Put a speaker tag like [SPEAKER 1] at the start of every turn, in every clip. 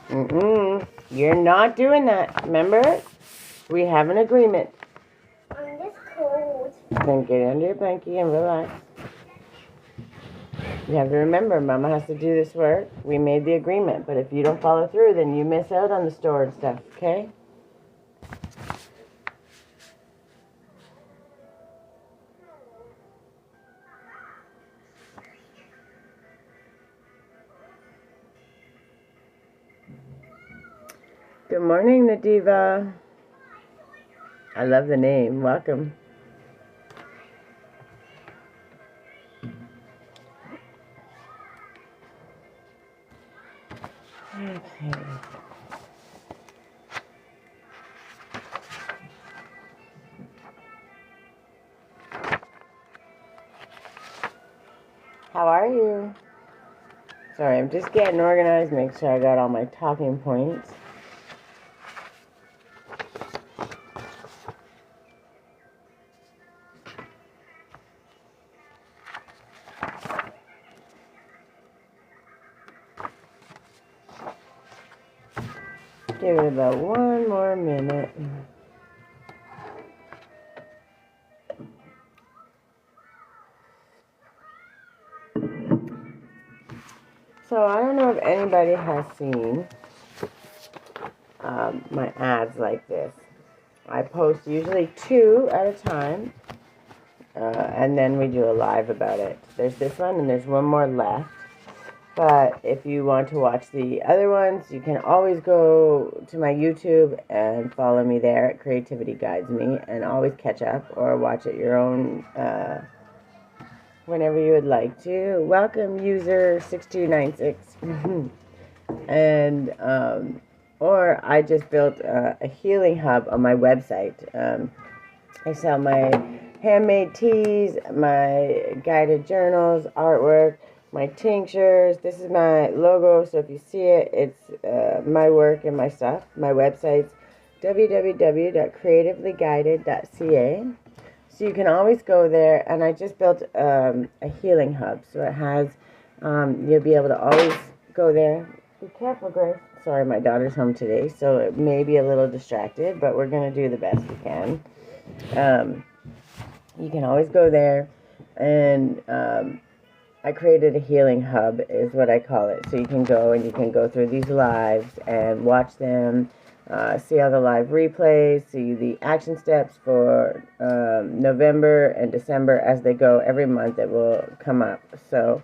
[SPEAKER 1] You're not doing that. Remember? We have an agreement.
[SPEAKER 2] I'm just cold.
[SPEAKER 1] Then get under your blankie and relax. You have to remember, Mama has to do this work. We made the agreement, but if you don't follow through, then you miss out on the store and stuff, okay? Good morning, Nadiva. I love the name. Welcome. Okay. How are you? Sorry, I'm just getting organized, make sure I got all my talking points. Give it about one more minute. So I don't know if anybody has seen my ads like this. I post usually 2 at a time, and then we do a live about it. There's this one, and there's one more left. But if you want to watch the other ones, you can always go to my YouTube and follow me there at Creativity Guides Me, and always catch up or watch at your own whenever you would like to. Welcome, user 6296. And or I just built a healing hub on my website. I sell my handmade teas, my guided journals, artwork, my tinctures. This is my logo, so if you see it, it's my work and my stuff. My website's www.creativelyguided.ca. So you can always go there, and I just built a healing hub, so it has, you'll be able to always go there. Be careful, Grace. Sorry, my daughter's home today, so it may be a little distracted, but we're going to do the best we can. You can always go there, and I created a healing hub, is what I call it. So you can go, and you can go through these lives and watch them, see all the live replays, see the action steps for November and December as they go. Every month it will come up. So,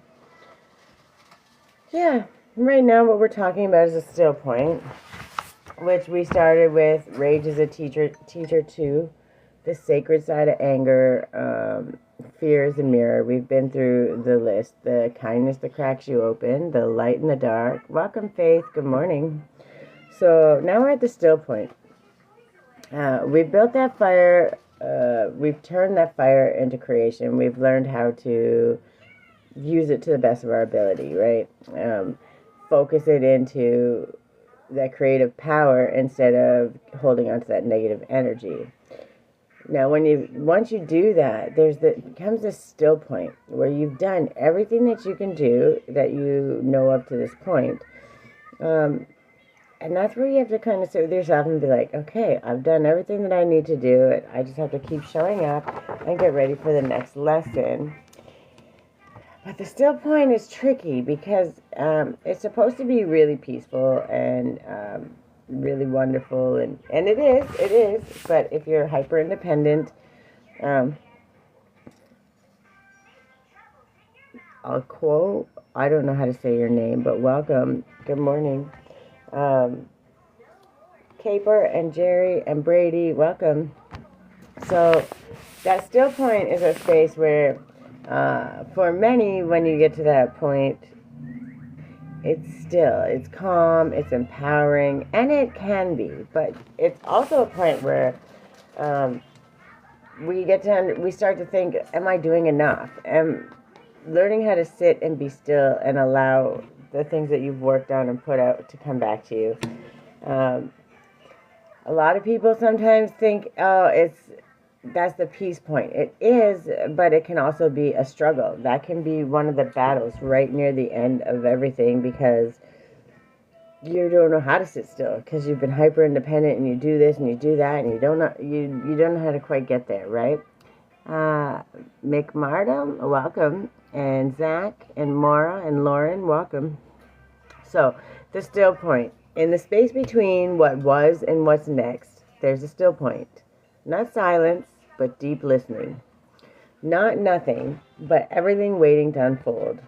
[SPEAKER 1] yeah, right now what we're talking about is a still point, which we started with Rage is a Teacher 2, the sacred side of anger, fear is a mirror. We've been through the list. The kindness that cracks you open, the light in the dark. Welcome, Faith. Good morning. So now we're at the still point. We've built that fire. We've turned that fire into creation. We've learned how to use it to the best of our ability, right? Focus it into that creative power instead of holding on to that negative energy. Now, once you do that, becomes a still point where you've done everything that you can do that you know up to this point. And that's where you have to kind of sit with yourself and be like, okay, I've done everything that I need to do. I just have to keep showing up and get ready for the next lesson. But the still point is tricky because it's supposed to be really peaceful and really wonderful, and it is, but if you're hyper independent, I'll quote, I don't know how to say your name, but welcome, good morning, Caper and Jerry and Brady, welcome. So that still point is a space where for many, when you get to that point, it's still, it's calm, it's empowering, and it can be, but it's also a point where we start to think, am I doing enough? And learning how to sit and be still and allow the things that you've worked on and put out to come back to you. A lot of people sometimes think, that's the peace point. It is, but it can also be a struggle. That can be one of the battles right near the end of everything, because you don't know how to sit still because you've been hyper independent and you do this and you do that and you don't know how to quite get there, right? Mick Mardum, welcome, and Zach and Maura and Lauren, welcome. So the still point in the space between what was and what's next, there's a still point. Not silence, but deep listening. Not nothing, but everything waiting to unfold.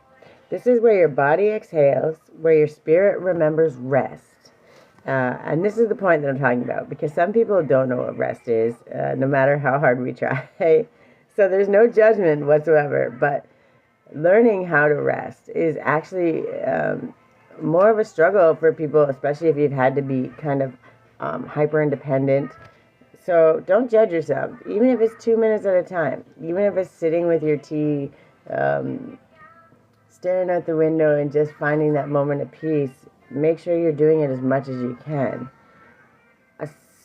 [SPEAKER 1] This is where your body exhales, where your spirit remembers rest. And this is the point that I'm talking about, because some people don't know what rest is, no matter how hard we try. So there's no judgment whatsoever, but learning how to rest is actually more of a struggle for people, especially if you've had to be kind of hyper independent. So don't judge yourself, even if it's 2 minutes at a time, even if it's sitting with your tea, staring out the window and just finding that moment of peace. Make sure you're doing it as much as you can.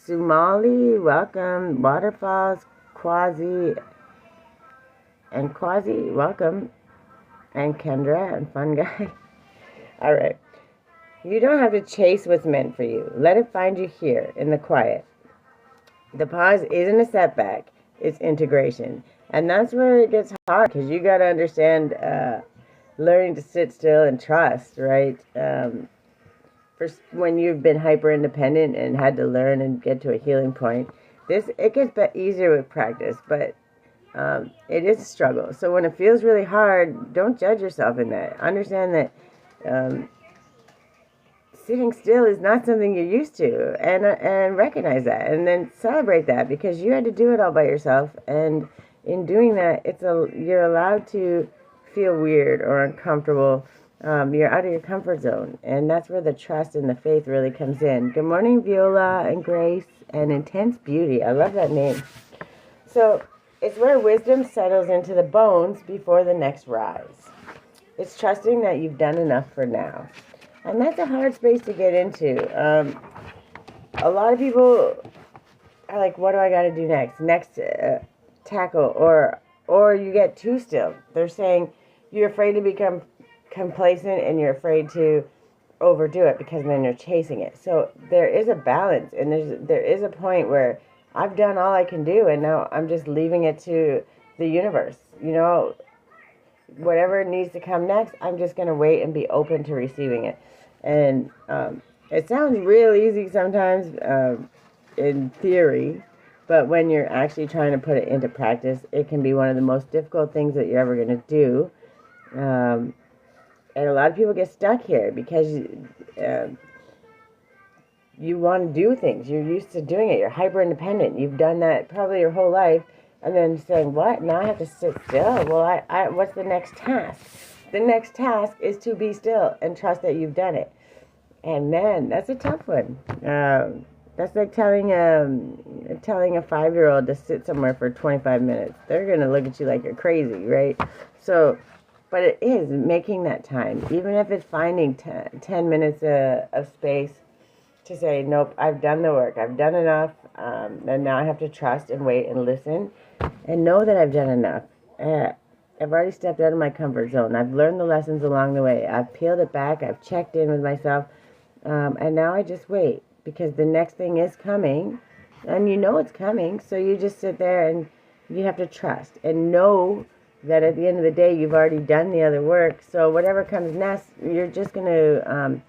[SPEAKER 1] Sumali, welcome. Waterfalls, Quasi, welcome. And Kendra and Fun Guy. All right. You don't have to chase what's meant for you. Let it find you here in the quiet. The pause isn't a setback. It's integration. And that's where it gets hard, because you got to understand learning to sit still and trust, right? For when you've been hyper independent and had to learn and get to a healing point, it gets easier with practice, but it is a struggle. So when it feels really hard, don't judge yourself in that. Understand that sitting still is not something you're used to, and recognize that, and then celebrate that, because you had to do it all by yourself, and in doing that, you're allowed to feel weird or uncomfortable. You're out of your comfort zone, and that's where the trust and the faith really comes in. Good morning, Viola and Grace and Intense Beauty. I love that name. So it's where wisdom settles into the bones before the next rise. It's trusting that you've done enough for now, and that's a hard space to get into. A lot of people are like, what do I got to do next tackle, or you get too still. They're saying you're afraid to become complacent and you're afraid to overdo it, because then you're chasing it. So there is a balance, and there is a point where I've done all I can do, and now I'm just leaving it to the universe. Whatever needs to come next, I'm just going to wait and be open to receiving it. And it sounds real easy sometimes in theory, but when you're actually trying to put it into practice, it can be one of the most difficult things that you're ever going to do. And a lot of people get stuck here because you want to do things. You're used to doing it. You're hyper independent. You've done that probably your whole life. And then saying, what? Now I have to sit still? Well, what's the next task? The next task is to be still and trust that you've done it. And man, that's a tough one. That's like telling a 5-year-old to sit somewhere for 25 minutes. They're going to look at you like you're crazy, right? So, but it is making that time. Even if it's finding 10 minutes of space to say, nope, I've done the work. I've done enough. And now I have to trust and wait and listen and know that I've done enough. I've already stepped out of my comfort zone. I've learned the lessons along the way. I've peeled it back. I've checked in with myself. And now I just wait, because the next thing is coming, and you know it's coming. So you just sit there and you have to trust and know that at the end of the day, you've already done the other work. So whatever comes next, you're just going to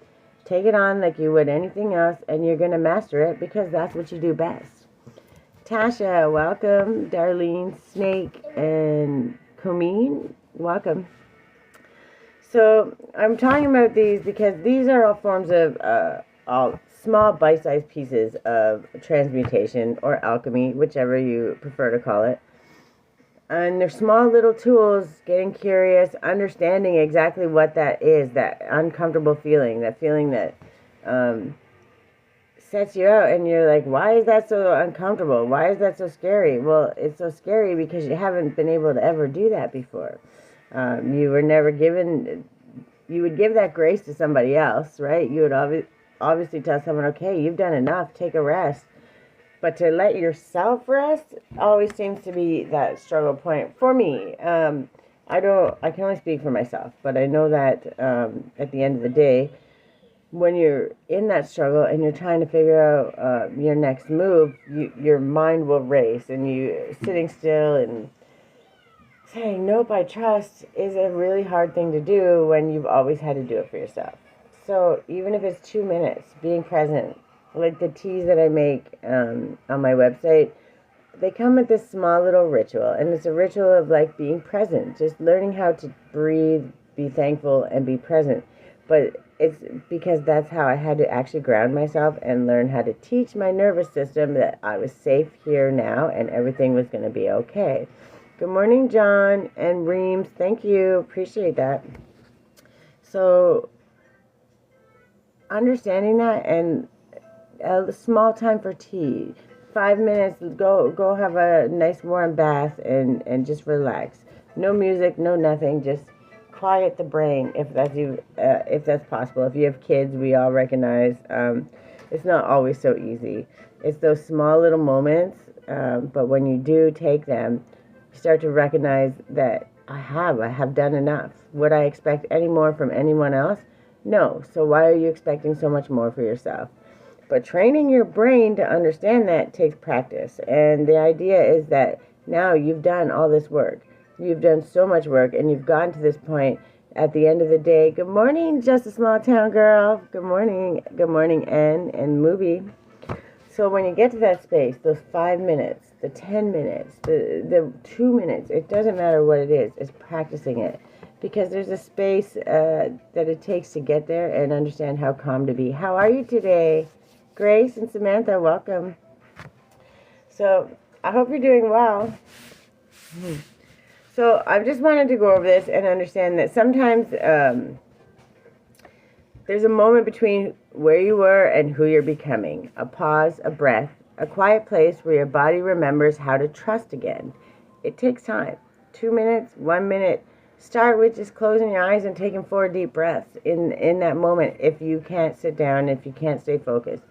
[SPEAKER 1] take it on like you would anything else, and you're going to master it, because that's what you do best. Tasha, welcome. Darlene, Snake, and Comeen, welcome. So I'm talking about these because these are all forms of all small bite-sized pieces of transmutation or alchemy, whichever you prefer to call it. And they're small little tools, getting curious, understanding exactly what that is, that uncomfortable feeling, that feeling that sets you out, and you're like, why is that so uncomfortable? Why is that so scary? Well, it's so scary because you haven't been able to ever do that before. You were never given, you would give that grace to somebody else, right? You would obviously tell someone, okay, you've done enough, take a rest. But to let yourself rest always seems to be that struggle point for me. I can only speak for myself, but I know that at the end of the day, when you're in that struggle and you're trying to figure out your next move, your mind will race, and you sitting still and saying nope, I trust is a really hard thing to do when you've always had to do it for yourself. So even if it's 2 minutes, being present, like the teas that I make on my website, they come with this small little ritual, and it's a ritual of like being present, just learning how to breathe, be thankful, and be present. But it's because that's how I had to actually ground myself and learn how to teach my nervous system that I was safe here now and everything was going to be okay. Good morning, John and Reams. Thank you. Appreciate that. So understanding that, and a small time for tea. 5 minutes, go have a nice warm bath and just relax. No music, no nothing, just quiet the brain if that's possible. If you have kids, we all recognize it's not always so easy. It's those small little moments, but when you do take them, you start to recognize that I have done enough. Would I expect any more from anyone else? No. So why are you expecting so much more for yourself? But training your brain to understand that takes practice. And the idea is that now you've done all this work. You've done so much work, and you've gotten to this point at the end of the day. Good morning, Just a Small Town Girl. Good morning, N and Movie. So when you get to that space, those 5 minutes, the 10 minutes, the 2 minutes, it doesn't matter what it is. It's practicing it. Because there's a space that it takes to get there and understand how calm to be. How are you today? Grace and Samantha, welcome. So I hope you're doing well. So I just wanted to go over this and understand that sometimes there's a moment between where you were and who you're becoming. A pause, a breath, a quiet place where your body remembers how to trust again. It takes time. 2 minutes, 1 minute. Start with just closing your eyes and taking 4 deep breaths in that moment if you can't sit down, if you can't stay focused.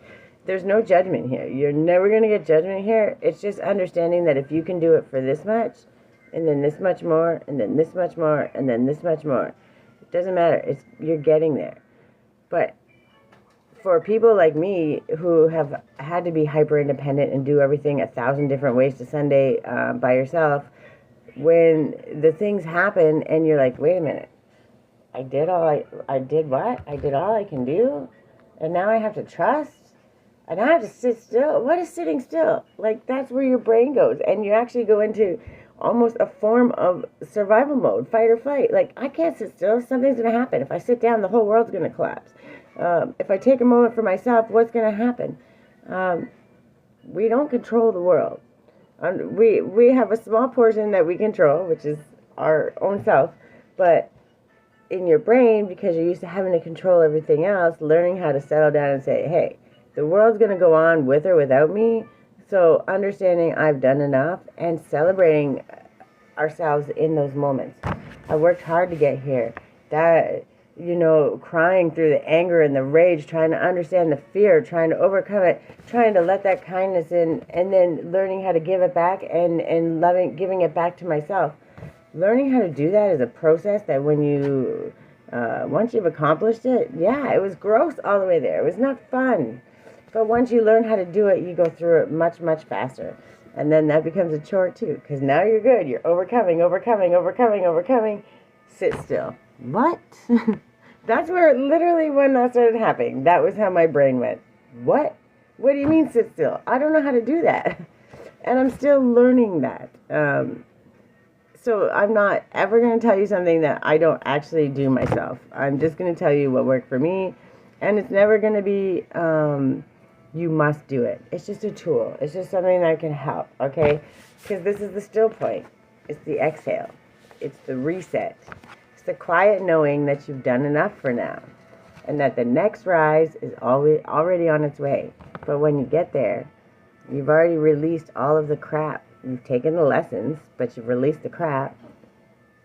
[SPEAKER 1] There's no judgment here. You're never going to get judgment here. It's just understanding that if you can do it for this much, and then this much more, and then this much more, and then this much more, it doesn't matter. You're getting there. But for people like me who have had to be hyper independent and do everything 1,000 different ways to Sunday by yourself, when the things happen and you're like, wait a minute, I did all I can do, and now I have to trust. And I have to sit still. What is sitting still? Like, that's where your brain goes. And you actually go into almost a form of survival mode, fight or flight. Like, I can't sit still. Something's going to happen. If I sit down, the whole world's going to collapse. If I take a moment for myself, what's going to happen? We don't control the world. We have a small portion that we control, which is our own self. But in your brain, because you're used to having to control everything else, learning how to settle down and say, hey, the world's going to go on with or without me. So understanding I've done enough and celebrating ourselves in those moments. I worked hard to get here. That, crying through the anger and the rage, trying to understand the fear, trying to overcome it, trying to let that kindness in, and then learning how to give it back and giving it back to myself. Learning how to do that is a process that when you, once you've accomplished it, it was gross all the way there. It was not fun. But once you learn how to do it, you go through it much, much faster. And then that becomes a chore too, because now you're good. You're overcoming. Sit still. What? That's where literally when that started happening, that was how my brain went. What? What do you mean sit still? I don't know how to do that. And I'm still learning that. So I'm not ever going to tell you something that I don't actually do myself. I'm just going to tell you what worked for me. And it's never going to be... you must do it. It's just a tool. It's just something that can help, okay? Because this is the still point. It's the exhale. It's the reset. It's the quiet knowing that you've done enough for now. And that the next rise is already on its way. But when you get there, you've already released all of the crap. You've taken the lessons, but you've released the crap.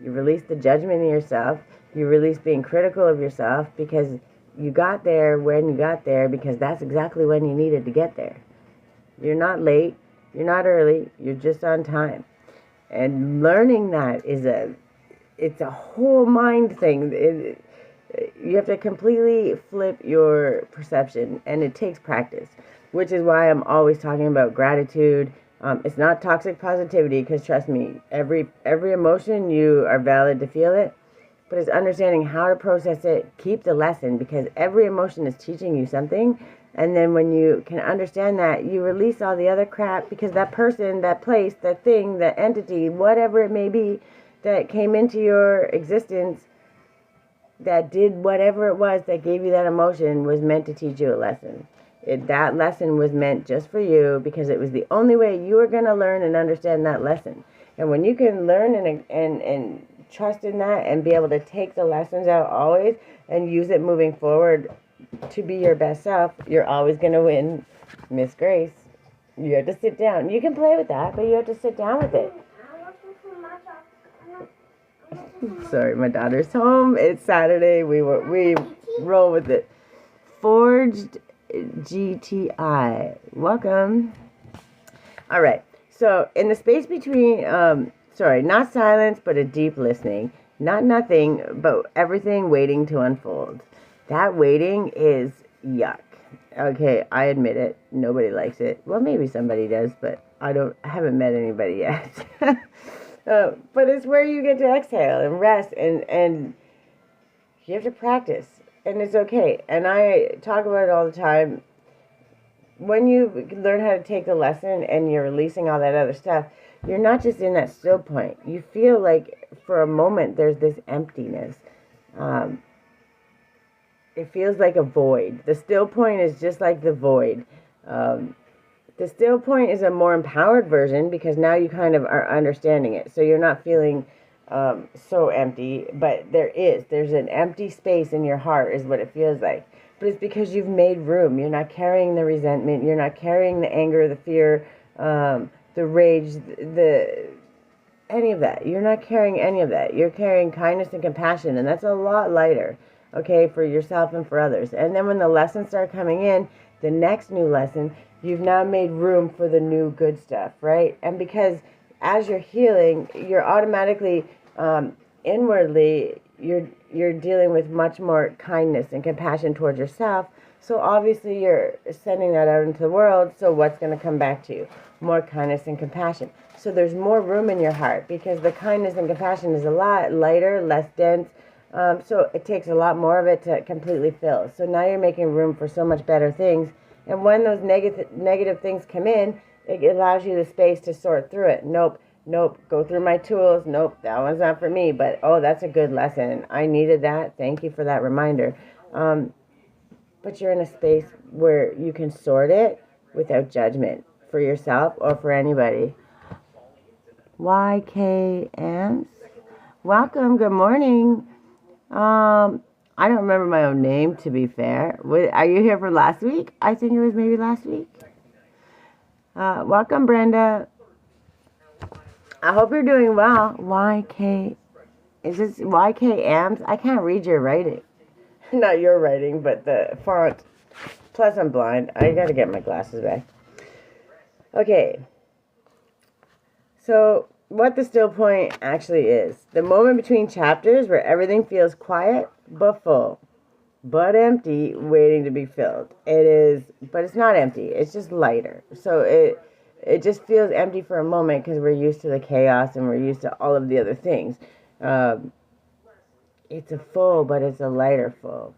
[SPEAKER 1] You released the judgment of yourself. You released being critical of yourself because... you got there when you got there because that's exactly when you needed to get there. You're not late. You're not early. You're just on time. And learning that it's a whole mind thing. You have to completely flip your perception, and it takes practice, which is why I'm always talking about gratitude. It's not toxic positivity, because trust me, every emotion, you are valid to feel it, but it's understanding how to process it, keep the lesson, because every emotion is teaching you something. And then when you can understand that, you release all the other crap, because that person, that place, that thing, that entity, whatever it may be, that came into your existence, that did whatever it was that gave you that emotion, was meant to teach you a lesson. That lesson was meant just for you, because it was the only way you were going to learn and understand that lesson. And when you can learn and trust in that, and be able to take the lessons out always and use it moving forward to be your best self, you're always going to win, Miss Grace. You have to sit down. You can play with that, but you have to sit down with it. Sorry, my daughter's home. It's Saturday. We roll with it. Forged GTI. Welcome. All right. So in the space between, not silence, but a deep listening. Not nothing, but everything waiting to unfold. That waiting is yuck. Okay, I admit it. Nobody likes it. Well, maybe somebody does, but I haven't met anybody yet. But it's where you get to exhale and rest, and you have to practice, and it's okay. And I talk about it all the time. When you learn how to take the lesson and you're releasing all that other stuff, you're not just in that still point. You feel like for a moment there's this emptiness. It feels like a void. The still point is just like the void. The still point is a more empowered version, because now you kind of are understanding it. So you're not feeling so empty, but there's an empty space in your heart is what it feels like. But it's because you've made room. You're not carrying the resentment. You're not carrying the anger, the fear, the rage, any of that. You're not carrying any of that. You're carrying kindness and compassion, and that's a lot lighter, okay, for yourself and for others. And then when the lessons start coming in, the next new lesson, you've now made room for the new good stuff, right? And because as you're healing, you're automatically, inwardly, you're dealing with much more kindness and compassion towards yourself. So obviously you're sending that out into the world. So what's going to come back to you? More kindness and compassion. So there's more room in your heart, because the kindness and compassion is a lot lighter, less dense. So it takes a lot more of it to completely fill. So now you're making room for so much better things. And when those negative things come in, it allows you the space to sort through it. Nope, go through my tools. Nope, that one's not for me. But, oh, that's a good lesson. I needed that. Thank you for that reminder. But you're in a space where you can sort it without judgment for yourself or for anybody. YK Ants, welcome. Good morning. I don't remember my own name, to be fair. Are you here for last week? I think it was maybe last week. Welcome, Brenda. I hope you're doing well. YK, is this YK Ams? I can't read your writing. Not your writing, but the font. Plus, I'm blind. I gotta get my glasses back. Okay. So, what the still point actually is. The moment between chapters where everything feels quiet, but full, but empty, waiting to be filled. It is, but it's not empty. It's just lighter. So, it just feels empty for a moment, because we're used to the chaos and we're used to all of the other things. It's a full, but it's a lighter full.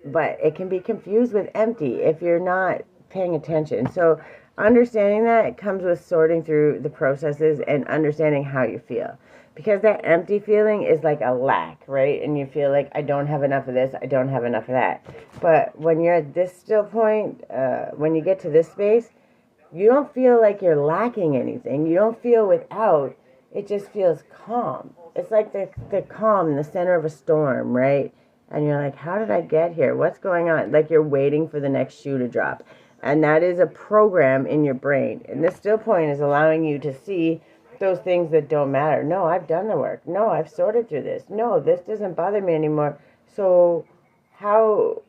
[SPEAKER 1] But it can be confused with empty if you're not paying attention. So understanding that comes with sorting through the processes and understanding how you feel. Because that empty feeling is like a lack, right? And you feel like, I don't have enough of this, I don't have enough of that. But when you're at this still point, when you get to this space, you don't feel like you're lacking anything. You don't feel without. It just feels calm. It's like the calm in the center of a storm, right? And you're like, how did I get here? What's going on? Like you're waiting for the next shoe to drop. And that is a program in your brain. And this still point is allowing you to see those things that don't matter. No, I've done the work. No, I've sorted through this. No, this doesn't bother me anymore. So how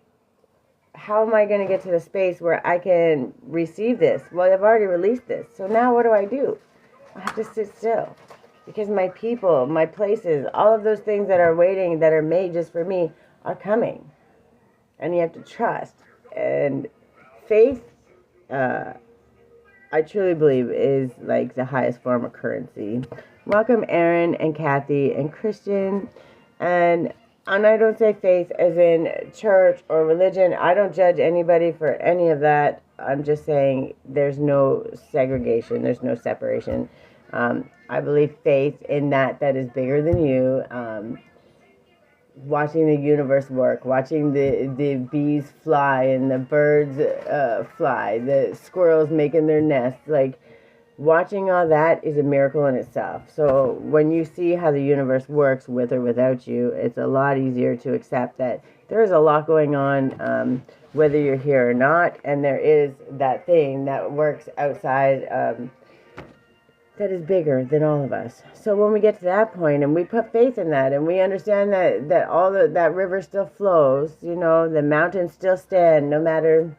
[SPEAKER 1] am I going to get to the space where I can receive this? Well, I've already released this. So now what do? I have to sit still. because my people, my places, all of those things that are waiting, that are made just for me, are coming. And you have to trust. And faith, I truly believe, is like the highest form of currency. Welcome, Aaron and Kathy and Christian. And I don't say faith as in church or religion. I don't judge anybody for any of that. I'm just saying there's no segregation. There's no separation. I believe faith in that is bigger than you. Watching the universe work, watching the bees fly and the birds fly, the squirrels making their nests, like watching all that is a miracle in itself. So when you see how the universe works with or without you, it's a lot easier to accept that there is a lot going on, whether you're here or not, and there is that thing that works outside that is bigger than all of us. So when we get to that point and we put faith in that and we understand that all that river still flows, you know, the mountains still stand no matter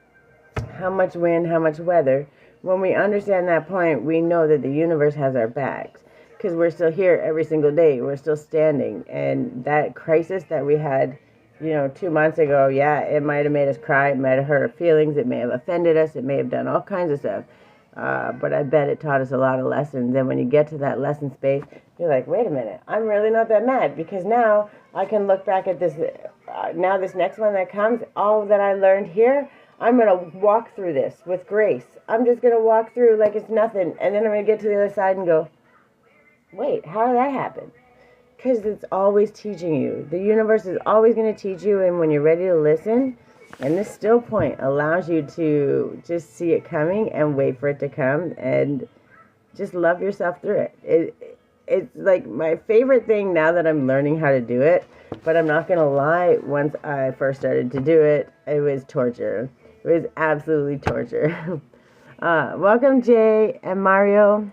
[SPEAKER 1] how much wind, how much weather. When we understand that point, we know that the universe has our backs because we're still here every single day. We're still standing. And that crisis that we had, 2 months ago, yeah, it might have made us cry. It might have hurt our feelings. It may have offended us. It may have done all kinds of stuff. But I bet it taught us a lot of lessons. And when you get to that lesson space, you're like, wait a minute, I'm really not that mad because now I can look back at this. Now this next one that comes, all that I learned here, I'm going to walk through this with grace. I'm just going to walk through like it's nothing. And then I'm going to get to the other side and go, wait, how did that happen? Because it's always teaching you. The universe is always going to teach you. And when you're ready to listen, and this still point allows you to just see it coming and wait for it to come and just love yourself through it. It's like my favorite thing now that I'm learning how to do it. But I'm not going to lie, once I first started to do it, it was torture. It was absolutely torture. Welcome, Jay and Mario.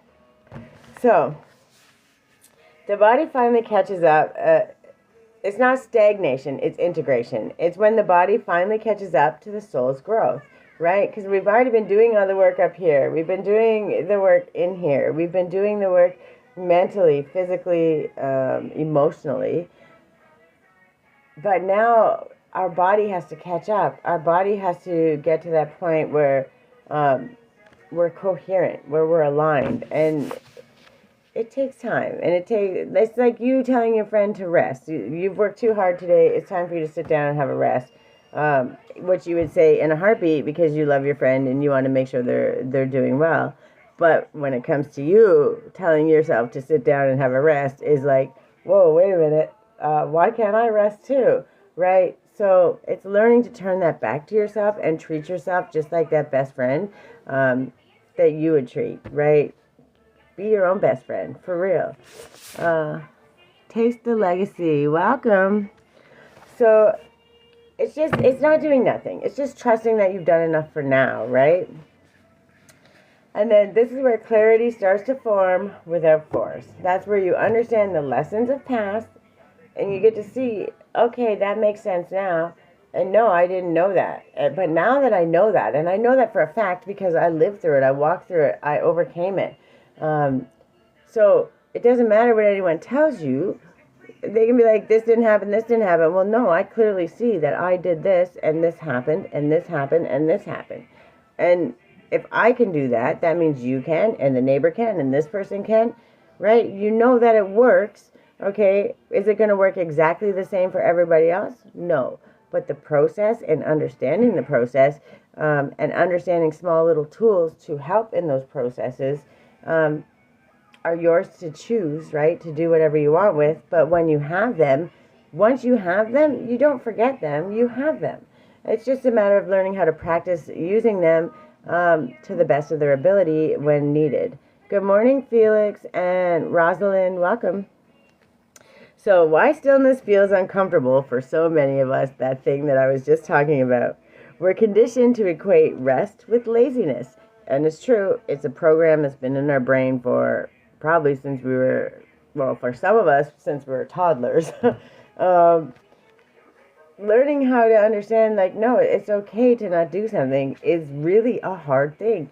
[SPEAKER 1] So, the body finally catches up. It's not stagnation, it's integration. It's when the body finally catches up to the soul's growth, right? Because we've already been doing all the work up here. We've been doing the work in here. We've been doing the work mentally, physically, emotionally. But now our body has to catch up. Our body has to get to that point where we're coherent, where we're aligned. And it takes time, and it's like you telling your friend to rest. You've worked too hard today. It's time for you to sit down and have a rest. Which you would say in a heartbeat because you love your friend and you want to make sure they're doing well. But when it comes to you, telling yourself to sit down and have a rest is like, whoa, wait a minute. Why can't I rest too? Right? So it's learning to turn that back to yourself and treat yourself just like that best friend that you would treat, right? Be your own best friend, for real. Taste the legacy. Welcome. So, it's not doing nothing. It's just trusting that you've done enough for now, right? And then this is where clarity starts to form without force. That's where you understand the lessons of past, and you get to see, okay, that makes sense now. And no, I didn't know that. But now that I know that, and I know that for a fact because I lived through it, I walked through it, I overcame it. So it doesn't matter what anyone tells you. They can be like, this didn't happen, this didn't happen. Well, no, I clearly see that I did this, and this happened, and this happened, and this happened. And if I can do that, that means you can, and the neighbor can, and this person can, right? You know that it works, okay? Is it going to work exactly the same for everybody else? No. But the process and understanding the process and understanding small little tools to help in those processes are yours to choose, right? To do whatever you want with. But when you have them, once you have them, you don't forget them. You have them. It's just a matter of learning how to practice using them to the best of their ability when needed. Good morning, Felix and Rosalind. Welcome. So why stillness feels uncomfortable for so many of us, that thing that I was just talking about. We're conditioned to equate rest with laziness. And it's true, it's a program that's been in our brain for probably since we were, well, for some of us, since we were toddlers. Learning how to understand, like, no, it's okay to not do something is really a hard thing.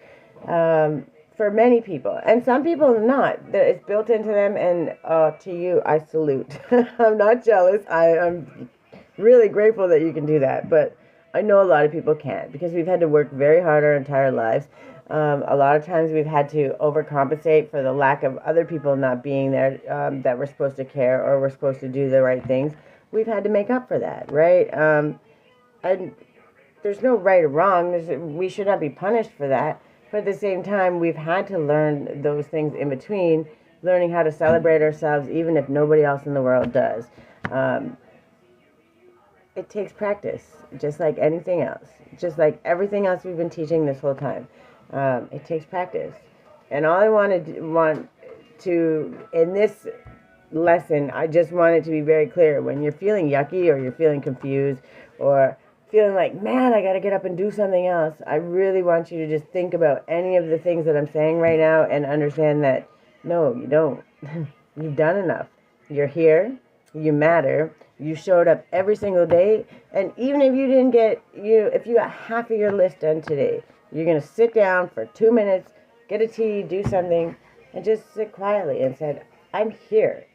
[SPEAKER 1] for many people, and some people not. It's built into them, and to you, I salute. I'm not jealous. I'm really grateful that you can do that, but I know a lot of people can't because we've had to work very hard our entire lives. A lot of times we've had to overcompensate for the lack of other people not being there that we're supposed to care or we're supposed to do the right things. We've had to make up for that, right? And there's no right or wrong. We should not be punished for that. But at the same time, we've had to learn those things in between, learning how to celebrate ourselves even if nobody else in the world does. It takes practice, just like anything else, just like everything else we've been teaching this whole time. It takes practice. And all I want to, in this lesson, I just want it to be very clear. When you're feeling yucky or you're feeling confused or feeling like, man, I got to get up and do something else, I really want you to just think about any of the things that I'm saying right now and understand that, no, you don't. You've done enough. You're here. You matter. You showed up every single day. And even if you didn't get, if you got half of your list done today, you're going to sit down for 2 minutes, get a tea, do something, and just sit quietly and say, I'm here.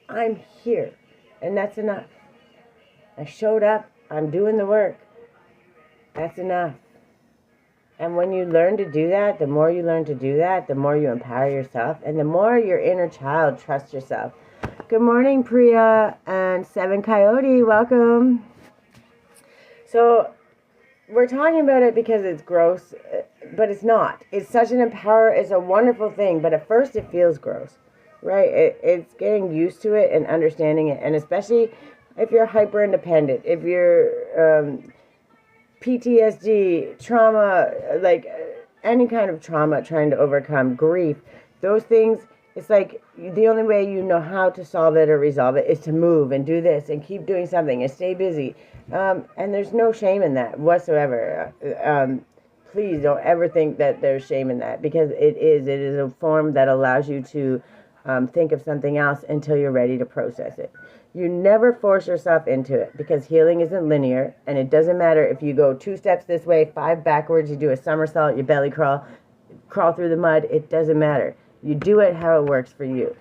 [SPEAKER 1] I'm here. And that's enough. I showed up. I'm doing the work. That's enough. And when you learn to do that, the more you learn to do that, the more you empower yourself, and the more your inner child trusts yourself. Good morning, Priya and Seven Coyote. Welcome. So we're talking about it because it's gross, but it's not. It's such an it's a wonderful thing, but at first it feels gross, right? It's getting used to it and understanding it, and especially if you're hyper independent, if you're PTSD, trauma, like any kind of trauma, trying to overcome grief, those things. It's like the only way you know how to solve it or resolve it is to move and do this and keep doing something and stay busy. And there's no shame in that whatsoever. Please don't ever think that there's shame in that, because it is a form that allows you to think of something else until you're ready to process it. You never force yourself into it, because healing isn't linear, and it doesn't matter if you go 2 steps this way, 5 backwards, you do a somersault, you belly crawl through the mud. It doesn't matter. You do it how it works for you.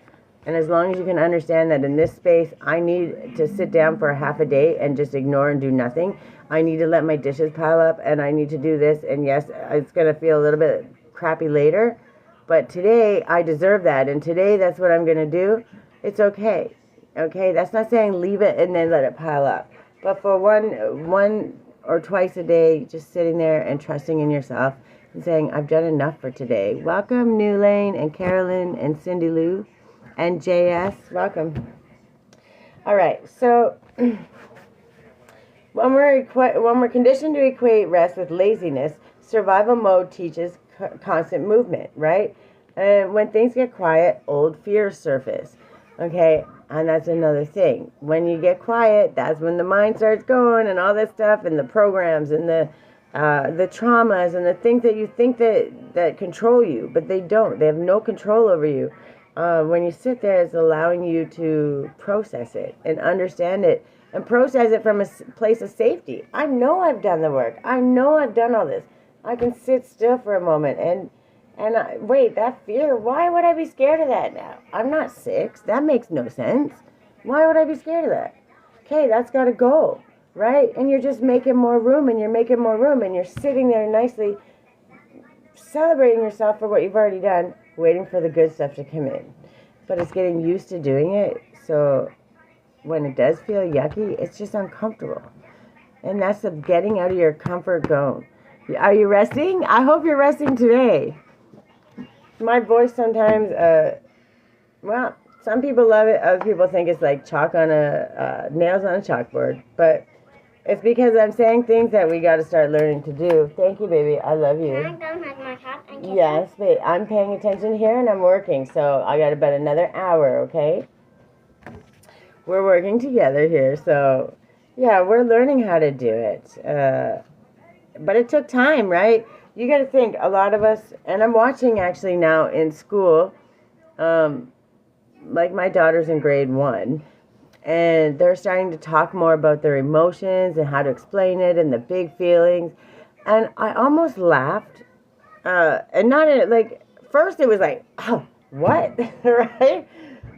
[SPEAKER 1] And as long as you can understand that in this space, I need to sit down for a half a day and just ignore and do nothing. I need to let my dishes pile up, and I need to do this. And yes, it's going to feel a little bit crappy later, but today I deserve that. And today that's what I'm going to do. It's okay. Okay, that's not saying leave it and then let it pile up. But for one or twice a day, just sitting there and trusting in yourself and saying, I've done enough for today. Welcome, New Lane and Carolyn and Cindy Lou and JS. Welcome. All right, so when we're conditioned to equate rest with laziness, survival mode teaches constant movement, right? And when things get quiet, old fears surface. Okay, and that's another thing. When you get quiet, that's when the mind starts going and all that stuff, and the programs and the traumas and the things that you think that control you, but they don't. They have no control over you. When you sit there, it's allowing you to process it and understand it and process it from a place of safety. I know I've done the work. I know I've done all this. I can sit still for a moment and wait, that fear, why would I be scared of that now? I'm not 6. That makes no sense. Why would I be scared of that? Okay, that's got to go, right? And you're just making more room, and you're making more room, and you're sitting there nicely celebrating yourself for what you've already done, waiting for the good stuff to come in. But it's getting used to doing it, so when it does feel yucky, it's just uncomfortable. And that's the getting out of your comfort zone. Are you resting? I hope you're resting today. My voice sometimes, well, some people love it. Other people think it's like chalk on nails on a chalkboard. But it's because I'm saying things that we got to start learning to do. Thank you, baby. I love you.
[SPEAKER 2] Can I go hug my cat and kiss
[SPEAKER 1] Yes, babe. I'm paying attention here and I'm working. So I got about another hour, okay? We're working together here. So, yeah, we're learning how to do it. But it took time, right? You got to think, a lot of us, and I'm watching actually now in school, like my daughter's in grade 1, and they're starting to talk more about their emotions and how to explain it and the big feelings. And I almost laughed, and not in, like, first it was like, oh, what? Right?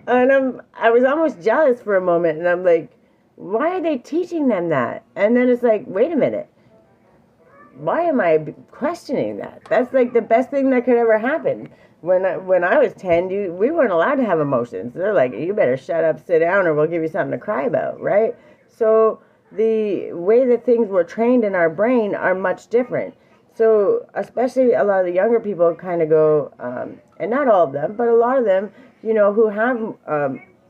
[SPEAKER 1] And I was almost jealous for a moment, and I'm like, why are they teaching them that? And then it's like, wait a minute. Why am I questioning that? That's like the best thing that could ever happen. When I was 10, we weren't allowed to have emotions. They're like, you better shut up, sit down, or we'll give you something to cry about, right? So the way that things were trained in our brain are much different. So especially a lot of the younger people kind of go, and not all of them, but a lot of them, who have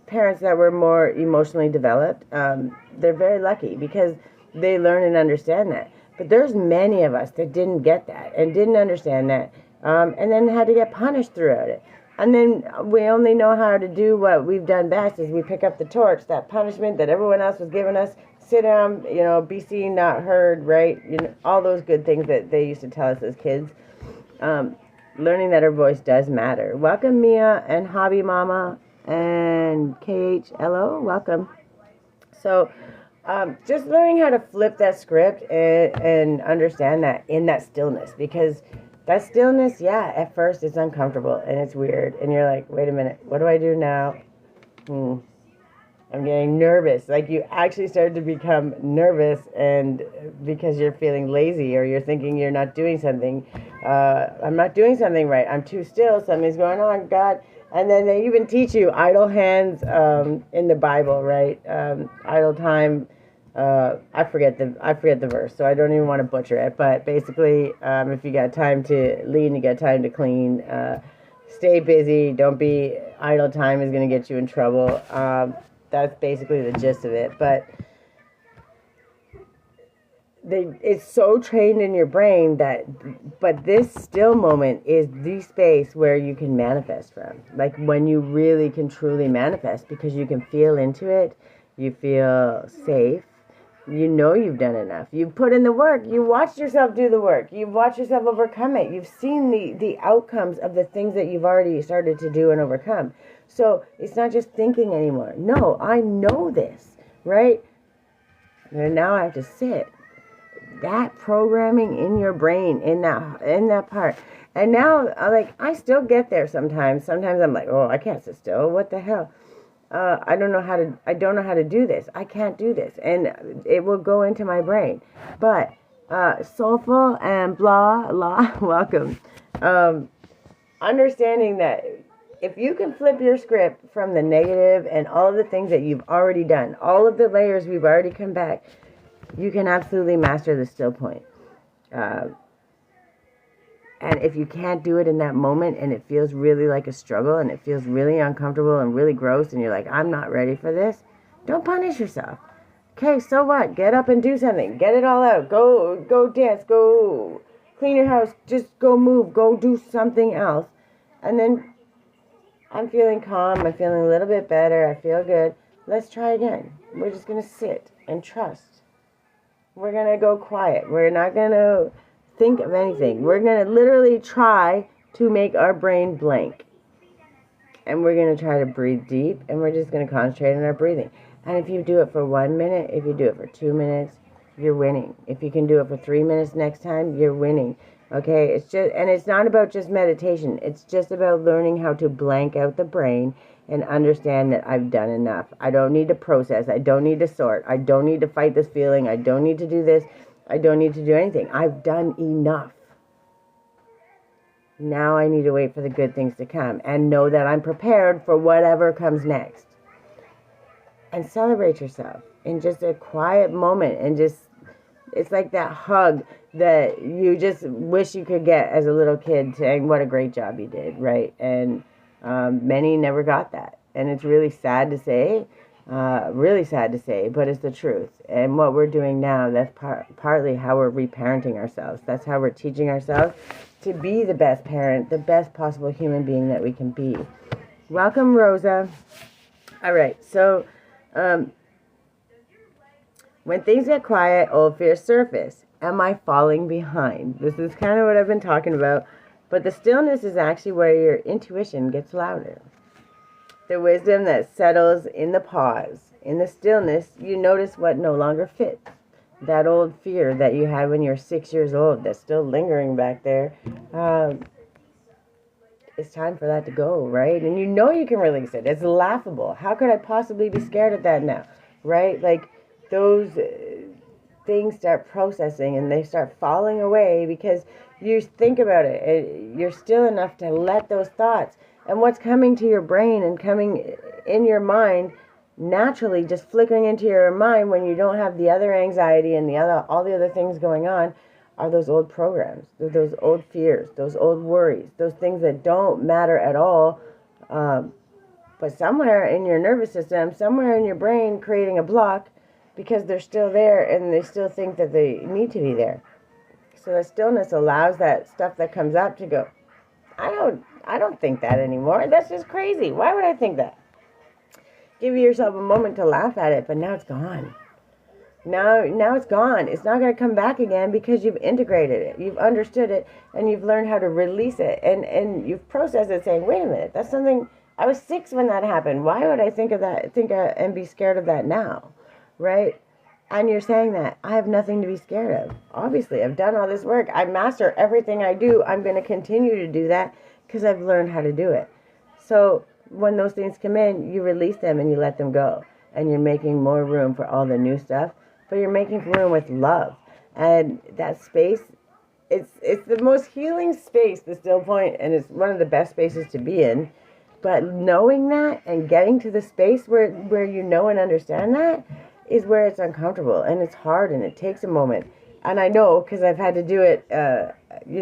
[SPEAKER 1] parents that were more emotionally developed, they're very lucky because they learn and understand that. But there's many of us that didn't get that and didn't understand that, and then had to get punished throughout it. And then we only know how to do what we've done best is we pick up the torch, that punishment that everyone else was giving us, sit down, be seen, not heard, right? All those good things that they used to tell us as kids. Learning that our voice does matter. Welcome, Mia and Hobby Mama and KHLO. Welcome. So, just learning how to flip that script and understand that in that stillness, because that stillness, yeah, at first it's uncomfortable and it's weird, and you're like, wait a minute, what do I do now? I'm getting nervous. Like you actually start to become nervous, and because you're feeling lazy or you're thinking you're not doing something. I'm not doing something right. I'm too still. Something's going on, God. And then they even teach you idle hands in the Bible, right? Idle time. I forget the verse, so I don't even want to butcher it. But basically, if you got time to lean, you got time to clean. Stay busy. Don't be idle. Time is going to get you in trouble. That's basically the gist of it. But it's so trained in your brain but this still moment is the space where you can manifest from. Like when you really can truly manifest, because you can feel into it, you feel safe, you've done enough. You've put in the work. You watched yourself do the work. You've watched yourself overcome it. You've seen the outcomes of the things that you've already started to do and overcome. So it's not just thinking anymore. No, I know this, right? And now I have to sit. That programming in your brain, in that part. And now, I still get there sometimes. Sometimes I'm like, oh, I can't sit still. What the hell? I don't know how to do this. I can't do this. And it will go into my brain. But soulful and blah, welcome. Understanding that if you can flip your script from the negative and all of the things that you've already done, all of the layers we've already come back, you can absolutely master the still point. And if you can't do it in that moment and it feels really like a struggle and it feels really uncomfortable and really gross and you're like, I'm not ready for this, don't punish yourself. Okay, so what? Get up and do something. Get it all out. Go dance. Go clean your house. Just go move. Go do something else. And then I'm feeling calm. I'm feeling a little bit better. I feel good. Let's try again. We're just going to sit and trust. We're going to go quiet. We're not going to think of anything. We're going to literally try to make our brain blank. And we're going to try to breathe deep, and we're just going to concentrate on our breathing. And if you do it for 1 minute, if you do it for 2 minutes, you're winning. If you can do it for 3 minutes next time, you're winning. Okay? It's not about just meditation. It's just about learning how to blank out the brain and understand that I've done enough. I don't need to process. I don't need to sort. I don't need to fight this feeling. I don't need to do this. I don't need to do anything. I've done enough. Now I need to wait for the good things to come and know that I'm prepared for whatever comes next. And celebrate yourself in just a quiet moment, and it's like that hug that you just wish you could get as a little kid, saying what a great job you did, right? And many never got that, and it's really sad to say, but it's the truth. And what we're doing now, that's partly how we're reparenting ourselves. That's how we're teaching ourselves to be the best parent, the best possible human being that we can be. Welcome, Rosa. All right, so when things get quiet, old fears surface. Am I falling behind? This is kind of what I've been talking about. But the stillness is actually where your intuition gets louder. The wisdom that settles in the pause. In the stillness, you notice what no longer fits. That old fear that you had when you were 6 years old that's still lingering back there. it's time for that to go, right? And you know you can release it. It's laughable. How could I possibly be scared of that now, right? Like those things start processing and they start falling away because you think about it. You're still enough to let those thoughts and what's coming to your brain and coming in your mind naturally just flickering into your mind when you don't have the other anxiety and all the other things going on are those old programs, those old fears, those old worries, those things that don't matter at all, but somewhere in your nervous system, somewhere in your brain creating a block because they're still there and they still think that they need to be there. So the stillness allows that stuff that comes up to go, I don't think that anymore. That's just crazy. Why would I think that? Give yourself a moment to laugh at it, but now it's gone. Now it's gone. It's not going to come back again because you've integrated it. You've understood it and you've learned how to release it and you've processed it saying, wait a minute, that's something, I was 6 when that happened. Why would I think of that, and be scared of that now? Right? And you're saying that I have nothing to be scared of. Obviously, I've done all this work. I master everything I do. I'm going to continue to do that because I've learned how to do it. So when those things come in, you release them and you let them go. And you're making more room for all the new stuff. But you're making room with love. And that space, it's the most healing space, the still point, and it's one of the best spaces to be in. But knowing that and getting to the space where you know and understand that is where it's uncomfortable and it's hard and it takes a moment. And I know because I've had to do it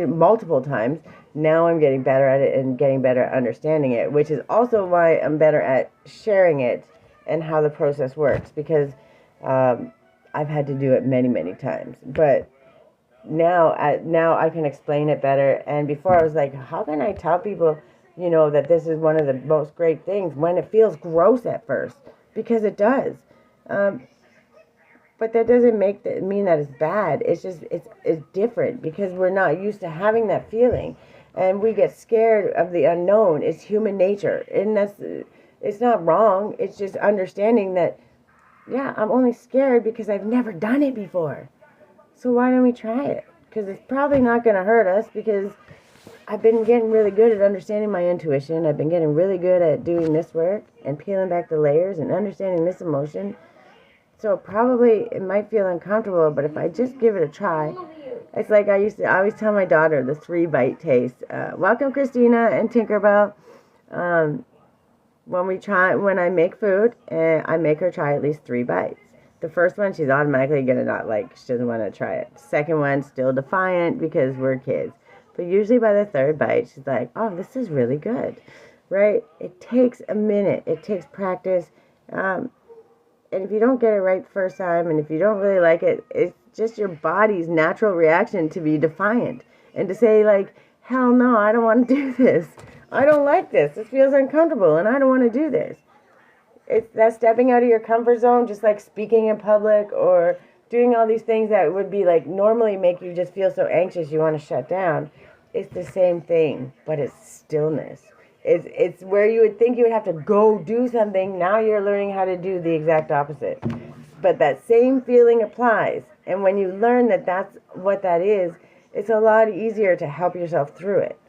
[SPEAKER 1] multiple times. Now I'm getting better at it and getting better at understanding it, which is also why I'm better at sharing it and how the process works because I've had to do it many, many times. But now I can explain it better. And before I was like, how can I tell people, that this is one of the most great things when it feels gross at first? Because it does. But that doesn't mean that it's bad. It's just, it's different because we're not used to having that feeling. And we get scared of the unknown. It's human nature. And it's not wrong. It's just understanding that, yeah, I'm only scared because I've never done it before. So why don't we try it? Because it's probably not going to hurt us because I've been getting really good at understanding my intuition. I've been getting really good at doing this work and peeling back the layers and understanding this emotion. So probably it might feel uncomfortable, but if I just give it a try, it's like I always tell my daughter the 3-bite taste. Welcome, Christina and Tinkerbell. When I make food, I make her try at least 3 bites. The first one, she's automatically going to not like. She doesn't want to try it. Second one, still defiant because we're kids. But usually by the 3rd bite, she's like, oh, this is really good, right? It takes a minute. It takes practice. And if you don't get it right the first time, and if you don't really like it, it's just your body's natural reaction to be defiant. And to say, like, hell no, I don't want to do this. I don't like this. This feels uncomfortable, and I don't want to do this. It's that stepping out of your comfort zone, just like speaking in public or doing all these things that would be like normally make you just feel so anxious you want to shut down. It's the same thing, but it's stillness. It's where you would think you would have to go do something. Now you're learning how to do the exact opposite. But that same feeling applies. And when you learn that that's what that is, it's a lot easier to help yourself through it.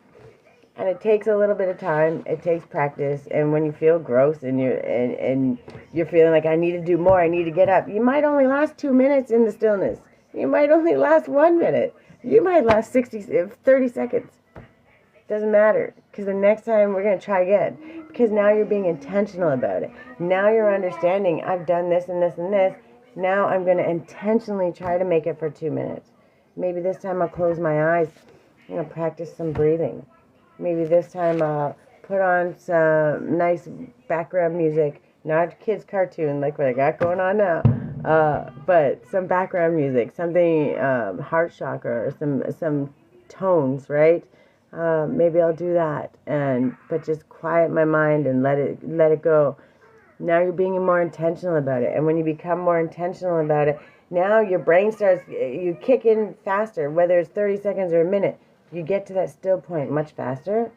[SPEAKER 1] And it takes a little bit of time. It takes practice. And when you feel gross and you're feeling like I need to do more, I need to get up, you might only last 2 minutes in the stillness. You might only last 1 minute. You might last 30 seconds. Doesn't matter. Because the next time we're going to try again. Because now you're being intentional about it. Now you're understanding I've done this and this and this. Now I'm going to intentionally try to make it for 2 minutes. Maybe this time I'll close my eyes. I'm going to practice some breathing. Maybe this time I'll put on some nice background music. Not kids' cartoon like what I got going on now. But some background music. Something heart chakra or some tones, right? Maybe I'll do that. But just quiet my mind and let it go. Now you're being more intentional about it. And when you become more intentional about it, now your brain you kick in faster, whether it's 30 seconds or a minute. You get to that still point much faster,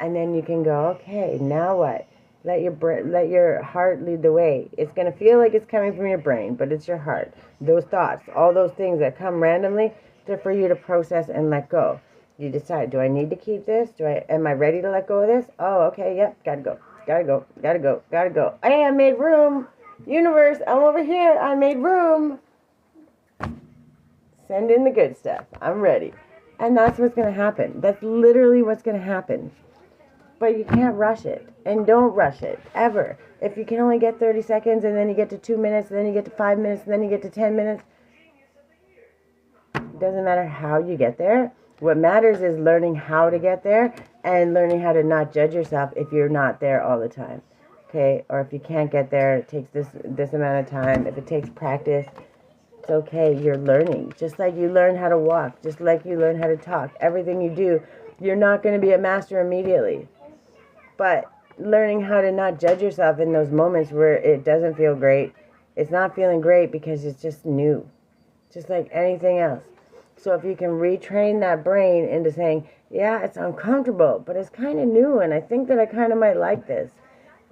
[SPEAKER 1] and then you can go, okay, now what? Let your heart lead the way. It's going to feel like it's coming from your brain, but it's your heart. Those thoughts, all those things that come randomly, they're for you to process and let go. You decide, do I need to keep this? Am I ready to let go of this? Oh, okay, yep, gotta go. Gotta go, gotta go, gotta go. Hey, I made room. Universe, I'm over here. I made room. Send in the good stuff. I'm ready. And that's what's going to happen. That's literally what's going to happen. But you can't rush it. And don't rush it, ever. If you can only get 30 seconds, and then you get to 2 minutes, and then you get to 5 minutes, and then you get to 10 minutes, it doesn't matter how you get there. What matters is learning how to get there and learning how to not judge yourself if you're not there all the time. Okay? Or if you can't get there, it takes this amount of time. If it takes practice, it's okay. You're learning. Just like you learn how to walk. Just like you learn how to talk. Everything you do, you're not going to be a master immediately. But learning how to not judge yourself in those moments where it doesn't feel great. It's not feeling great because it's just new. Just like anything else. So if you can retrain that brain into saying, yeah, it's uncomfortable, but it's kind of new, and I think that I kind of might like this,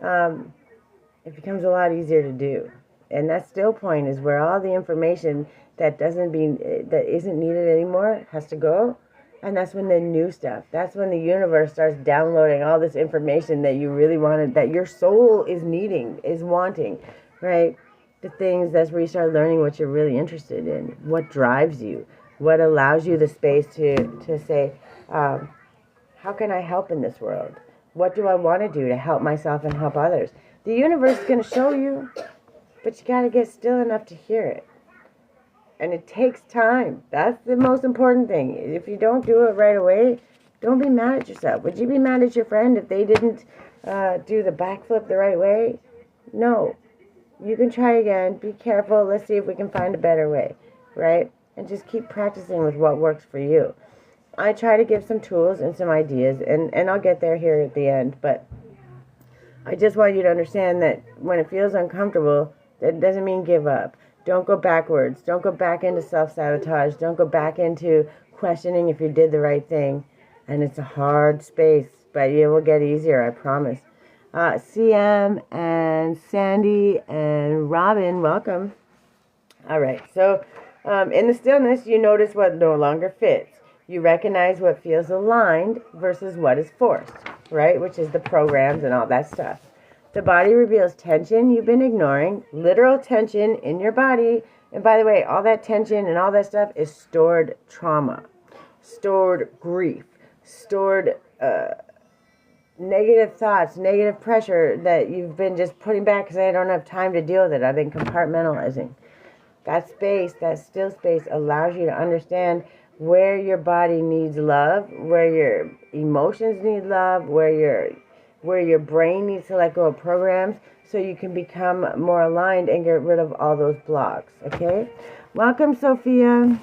[SPEAKER 1] it becomes a lot easier to do. And that still point is where all the information that isn't needed anymore has to go. And that's when the new stuff, that's when the universe starts downloading all this information that you really wanted, that your soul is needing, is wanting, right? The things, that's where you start learning what you're really interested in, what drives you, what allows you the space to say, how can I help in this world? What do I want to do to help myself and help others? The universe is going to show you, but you got to get still enough to hear it. And it takes time. That's the most important thing. If you don't do it right away, don't be mad at yourself. Would you be mad at your friend if they didn't do the backflip the right way? No. You can try again. Be careful. Let's see if we can find a better way, right? And just keep practicing with what works for you. I try to give some tools and some ideas, and I'll get there here at the end, but I just want you to understand that when it feels uncomfortable, that doesn't mean give up. Don't go backwards. Don't go back into self-sabotage. Don't go back into questioning if you did the right thing. And it's a hard space, but it will get easier, I promise. CM and Sandy and Robin, welcome. All right, so in the stillness, you notice what no longer fits. You recognize what feels aligned versus what is forced, right? Which is the programs and all that stuff. The body reveals tension you've been ignoring, literal tension in your body. And by the way, all that tension and all that stuff is stored trauma, stored grief, stored negative thoughts, negative pressure that you've been just putting back because I don't have time to deal with it. I've been compartmentalizing. That space, that still space, allows you to understand where your body needs love, where your emotions need love, where your brain needs to let go of programs, so you can become more aligned and get rid of all those blocks, okay? Welcome, Sophia.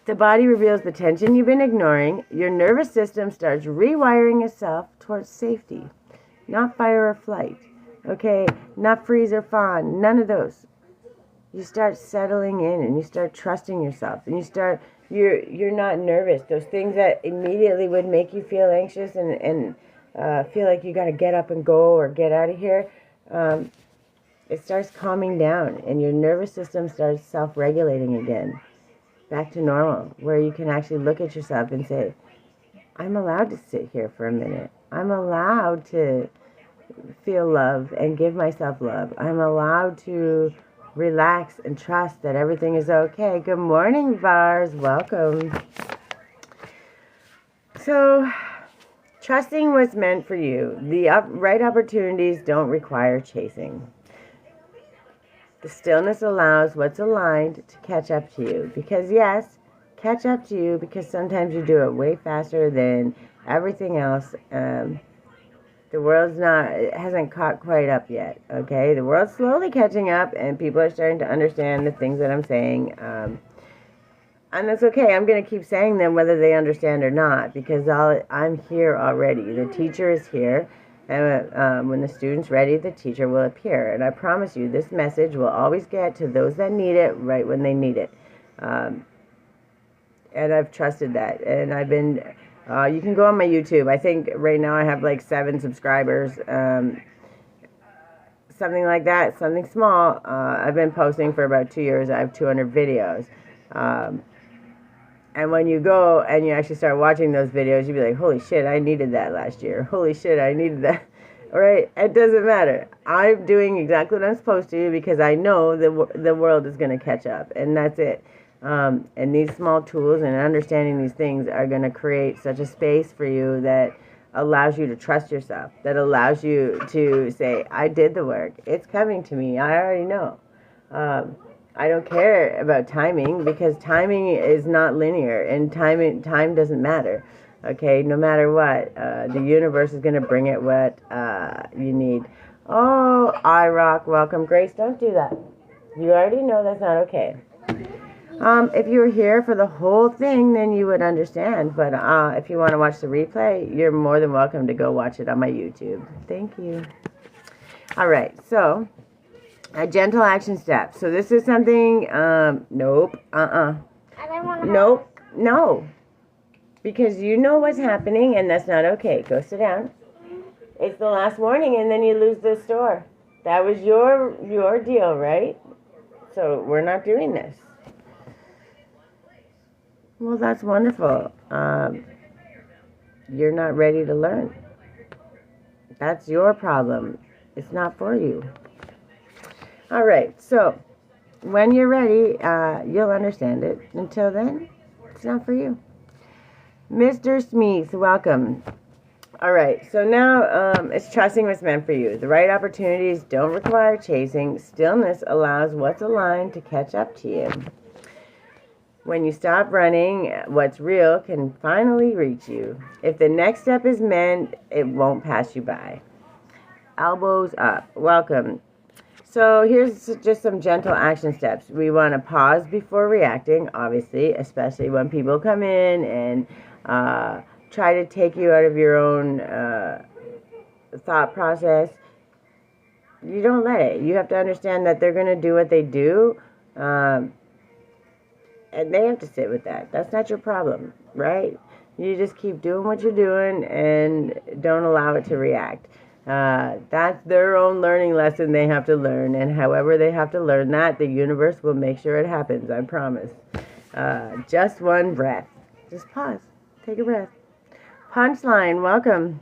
[SPEAKER 1] The body reveals the tension you've been ignoring. Your nervous system starts rewiring itself towards safety, not fight or flight, okay? Not freeze or fawn, none of those. You start settling in, and you start trusting yourself, and you're not nervous. Those things that immediately would make you feel anxious and feel like you got to get up and go or get out of here, it starts calming down, and your nervous system starts self-regulating again, back to normal, where you can actually look at yourself and say, I'm allowed to sit here for a minute. I'm allowed to feel love and give myself love. I'm allowed to relax and trust that everything is okay. Good morning, Vars. Welcome. So, trusting what's meant for you. The right opportunities don't require chasing. The stillness allows what's aligned to catch up to you. Because yes, catch up to you, because sometimes you do it way faster than everything else. The world's it hasn't caught quite up yet, okay? The world's slowly catching up, and people are starting to understand the things that I'm saying. And that's okay. I'm going to keep saying them whether they understand or not, because I'm here already. The teacher is here, and when the student's ready, the teacher will appear. And I promise you, this message will always get to those that need it right when they need it. And I've trusted that. And I've been... you can go on my YouTube. I think right now I have like 7 subscribers. Something like that. Something small. I've been posting for about 2 years. I have 200 videos. And when you go and you actually start watching those videos, you'll be like, holy shit, I needed that last year. Holy shit, I needed that. All right? It doesn't matter. I'm doing exactly what I'm supposed to because I know the world is going to catch up. And that's it. And these small tools and understanding these things are going to create such a space for you that allows you to trust yourself, that allows you to say, I did the work. It's coming to me. I already know. I don't care about timing because timing is not linear and time doesn't matter. Okay, no matter what, the universe is going to bring it what you need. Oh, iRock, welcome. Grace, don't do that. You already know that's not okay. If you were here for the whole thing, then you would understand. But if you want to watch the replay, you're more than welcome to go watch it on my YouTube. Thank you. All right, so a gentle action step. So this is something, nope,
[SPEAKER 2] I don't want to.
[SPEAKER 1] nope, no. Because you know what's happening, and that's not okay. Go sit down. It's the last warning, and then you lose the store. That was your deal, right? So we're not doing this. Well, that's wonderful. You're not ready to learn. That's your problem. It's not for you. All right, so when you're ready, you'll understand it. Until then, it's not for you. Mr. Smith, welcome. All right, so now it's trusting what's meant for you. The right opportunities don't require chasing. Stillness allows what's aligned to catch up to you. When you stop running, what's real can finally reach you. If the next step is meant, it won't pass you by. Elbows up. Welcome. So here's just some gentle action steps. We want to pause before reacting, obviously, especially when people come in and try to take you out of your own thought process. You don't let it. You have to understand that they're going to do what they do, and they have to sit with that. That's not your problem, right? You just keep doing what you're doing and don't allow it to react. That's their own learning lesson they have to learn, and however they have to learn that, the universe will make sure it happens, I promise. Just one breath. Just pause. Take a breath. Punchline, welcome.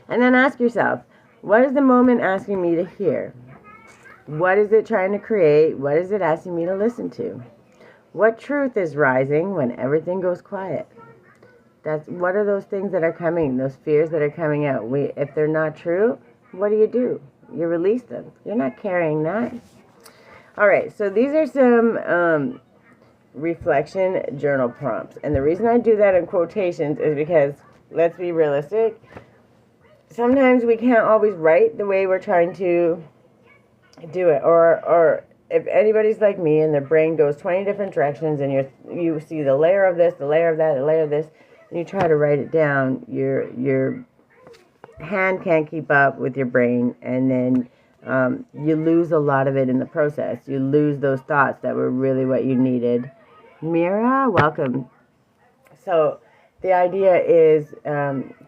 [SPEAKER 1] And then ask yourself, what is the moment asking me to hear? What is it trying to create? What is it asking me to listen to? What truth is rising when everything goes quiet? What are those things that are coming, those fears that are coming out? If they're not true, what do? You release them. You're not carrying that. All right, so these are some reflection journal prompts. And the reason I do that in quotations is because, let's be realistic, sometimes we can't always write the way we're trying to do it. Or if anybody's like me and their brain goes 20 different directions and you see the layer of this, the layer of that, the layer of this, and you try to write it down, your hand can't keep up with your brain, and then you lose a lot of it in the process. You lose those thoughts that were really what you needed. Mira, welcome. So the idea is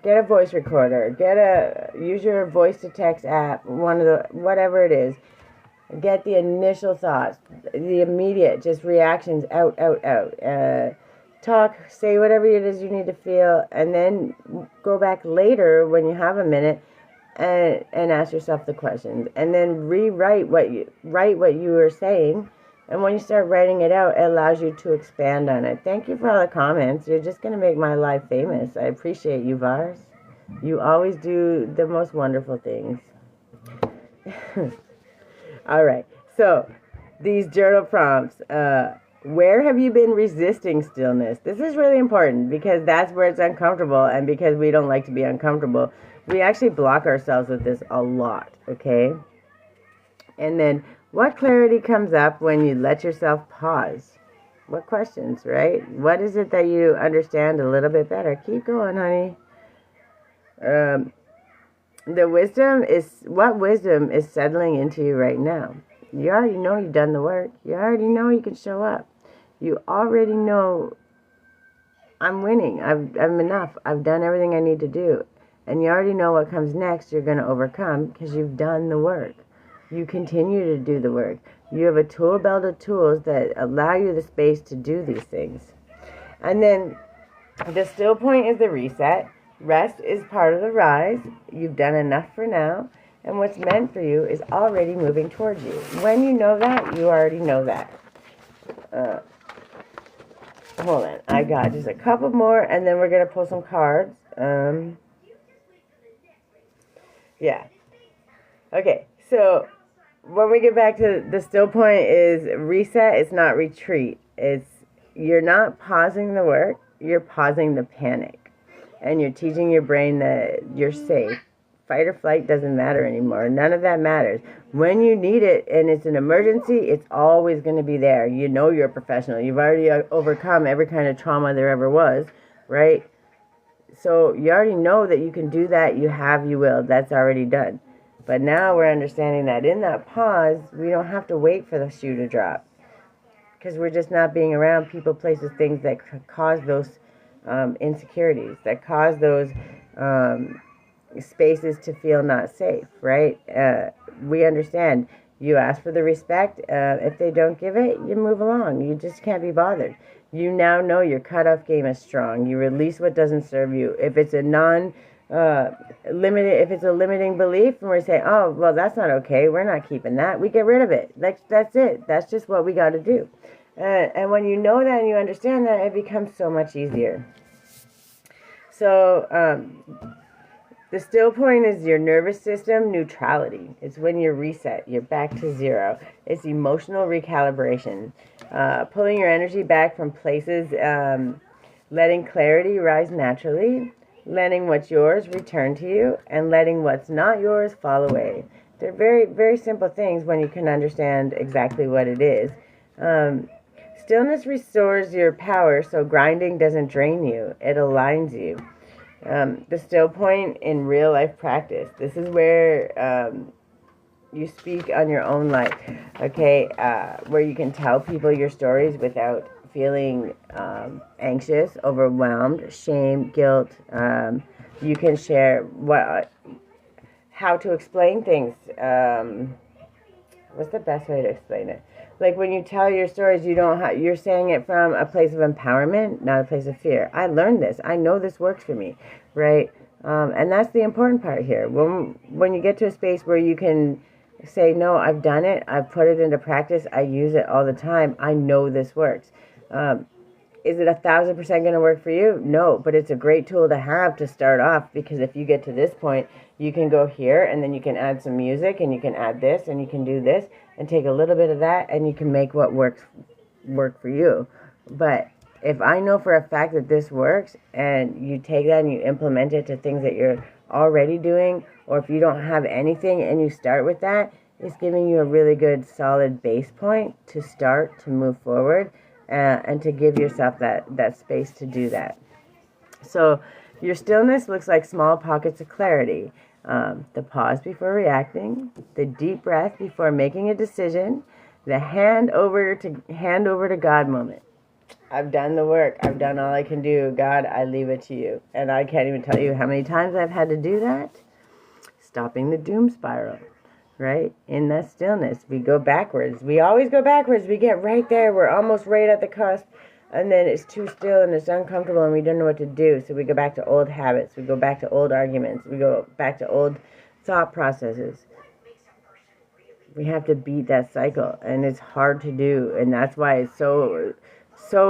[SPEAKER 1] get a voice recorder, use your voice to text app, whatever it is. Get the initial thoughts, the immediate, just reactions out. Talk, say whatever it is you need to feel, and then go back later when you have a minute and ask yourself the questions, and then rewrite what you were saying. And when you start writing it out, it allows you to expand on it. Thank you for all the comments. You're just going to make my life famous. I appreciate you, Vars. You always do the most wonderful things. All right. So these journal prompts. Where have you been resisting stillness? This is really important because that's where it's uncomfortable, and because we don't like to be uncomfortable, we actually block ourselves with this a lot, okay? And then what clarity comes up when you let yourself pause? What questions, right? What is it that you understand a little bit better? Keep going, honey. What wisdom is settling into you right now? You already know you've done the work. You already know you can show up. You already know I'm winning. I'm enough. I've done everything I need to do. And you already know what comes next you're going to overcome because you've done the work. You continue to do the work. You have a tool belt of tools that allow you the space to do these things. And then the still point is the reset. Rest is part of the rise. You've done enough for now. And what's meant for you is already moving towards you. When you know that, you already know that. Hold on. I got just a couple more, and then we're going to pull some cards. Yeah. Okay, so when we get back to the still point is reset, it's not retreat. You're not pausing the work, you're pausing the panic. And you're teaching your brain that you're safe. Fight or flight doesn't matter anymore. None of that matters. When you need it and it's an emergency, it's always going to be there. You know you're a professional. You've already overcome every kind of trauma there ever was, right? So you already know that you can do that. You have, you will. That's already done. But now we're understanding that in that pause, we don't have to wait for the shoe to drop. Because we're just not being around people, places, things that cause those insecurities, that cause those spaces to feel not safe, right? We understand. You ask for the respect. If they don't give it, you move along. You just can't be bothered. You now know your cutoff game is strong. You release what doesn't serve you. If it's a if it's a limiting belief, and we say, oh, well, that's not okay, we're not keeping that, we get rid of it. That's it. That's just what we got to do. And when you know that and you understand that, it becomes so much easier. So, the still point is your nervous system neutrality. It's when you're reset, you're back to zero. It's emotional recalibration. Pulling your energy back from places, letting clarity rise naturally, letting what's yours return to you, and letting what's not yours fall away. They're very, very simple things when you can understand exactly what it is. Stillness restores your power so grinding doesn't drain you. It aligns you. The still point in real life practice. This is where you speak on your own life, okay? Where you can tell people your stories without feeling anxious, overwhelmed, shame, guilt. You can share how to explain things. What's the best way to explain it? Like when you tell your stories, you're saying it from a place of empowerment, not a place of fear. I learned this. I know this works for me, right? And that's the important part here. When you get to a space where you can say, no, I've done it. I've put it into practice. I use it all the time. I know this works. Is it 1,000% going to work for you? No, but it's a great tool to have to start off, because if you get to this point, you can go here and then you can add some music and you can add this and you can do this and take a little bit of that and you can make what works work for you. But if I know for a fact that this works and you take that and you implement it to things that you're already doing, or if you don't have anything and you start with that, it's giving you a really good solid base point to start to move forward. And to give yourself that space to do that. So your stillness looks like small pockets of clarity. The pause before reacting, the deep breath before making a decision, the hand over to God moment. I've done the work. I've done all I can do. God, I leave it to you. And I can't even tell you how many times I've had to do that. Stopping the doom spiral. Right? In that stillness, we go backwards. We always go backwards. We get right there. We're almost right at the cusp. And then it's too still and it's uncomfortable and we don't know what to do. So we go back to old habits. We go back to old arguments. We go back to old thought processes. We have to beat that cycle. And it's hard to do. And that's why it's so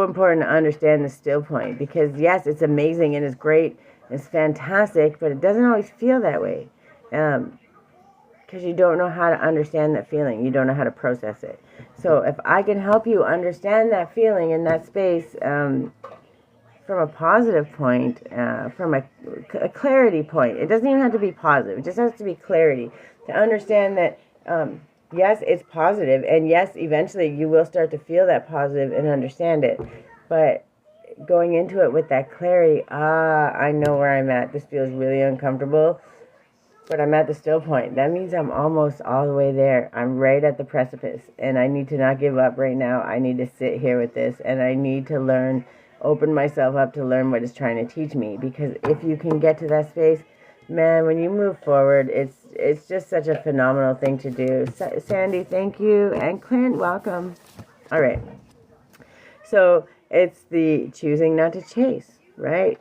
[SPEAKER 1] important to understand the still point. Because yes, it's amazing and it's great. It's fantastic. But it doesn't always feel that way. Because you don't know how to understand that feeling. You don't know how to process it. So if I can help you understand that feeling in that space from a positive point, from a clarity point, it doesn't even have to be positive. It just has to be clarity. To understand that, yes, it's positive. And yes, eventually you will start to feel that positive and understand it. But going into it with that clarity, I know where I'm at. This feels really uncomfortable. But I'm at the still point. That means I'm almost all the way there. I'm right at the precipice. And I need to not give up right now. I need to sit here with this. And I need to learn, open myself up to learn what it's trying to teach me. Because if you can get to that space, man, when you move forward, it's just such a phenomenal thing to do. Sandy, thank you. And Clint, welcome. All right. So It's the choosing not to chase, right?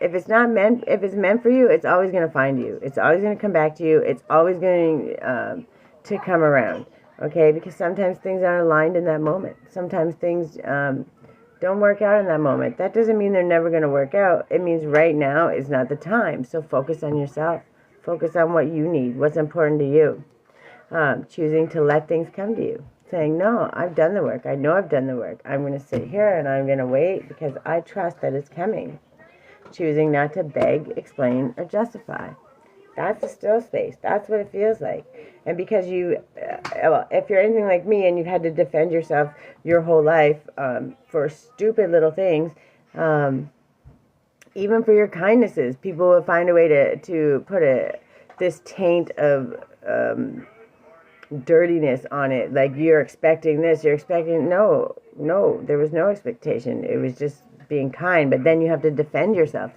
[SPEAKER 1] If it's meant for you, it's always going to find you. It's always going to come back to you. It's always going to come around, okay? Because sometimes things aren't aligned in that moment. Sometimes things don't work out in that moment. That doesn't mean they're never going to work out. It means right now is not the time. So focus on yourself. Focus on what you need, what's important to you. Choosing to let things come to you. Saying, no, I've done the work. I know I've done the work. I'm going to sit here and I'm going to wait because I trust that it's coming. Choosing not to beg, explain, or justify. That's a still space. That's what it feels like. And because if you're anything like me and you've had to defend yourself your whole life for stupid little things, even for your kindnesses, people will find a way to put this taint of dirtiness on it. Like, you're expecting this, no, there was no expectation. It was just being kind, but then you have to defend yourself,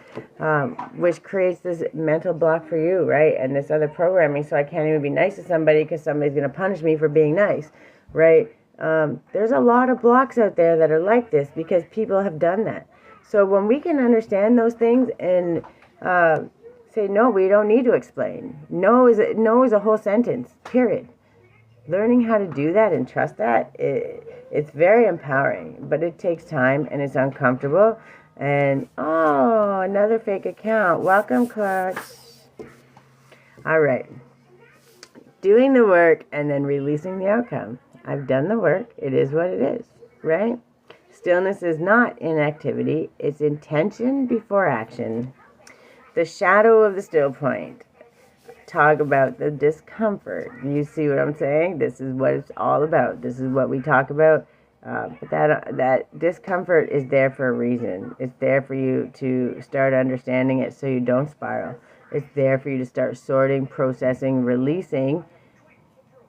[SPEAKER 1] which creates this mental block for you, right? And this other programming, so I can't even be nice to somebody because somebody's going to punish me for being nice, right? There's a lot of blocks out there that are like this because people have done that. So when we can understand those things and say, no, we don't need to explain. No is a whole sentence, period. Learning how to do that and trust that, it's very empowering, but it takes time and it's uncomfortable. And, oh, another fake account. Welcome, Clutch. All right. Doing the work and then releasing the outcome. I've done the work. It is what it is, right? Stillness is not inactivity. It's intention before action. The shadow of the still point. Talk about the discomfort. You see what I'm saying? This is what it's all about. This is what we talk about. But that discomfort is there for a reason. It's there for you to start understanding it so you don't spiral. It's there for you to start sorting, processing, releasing.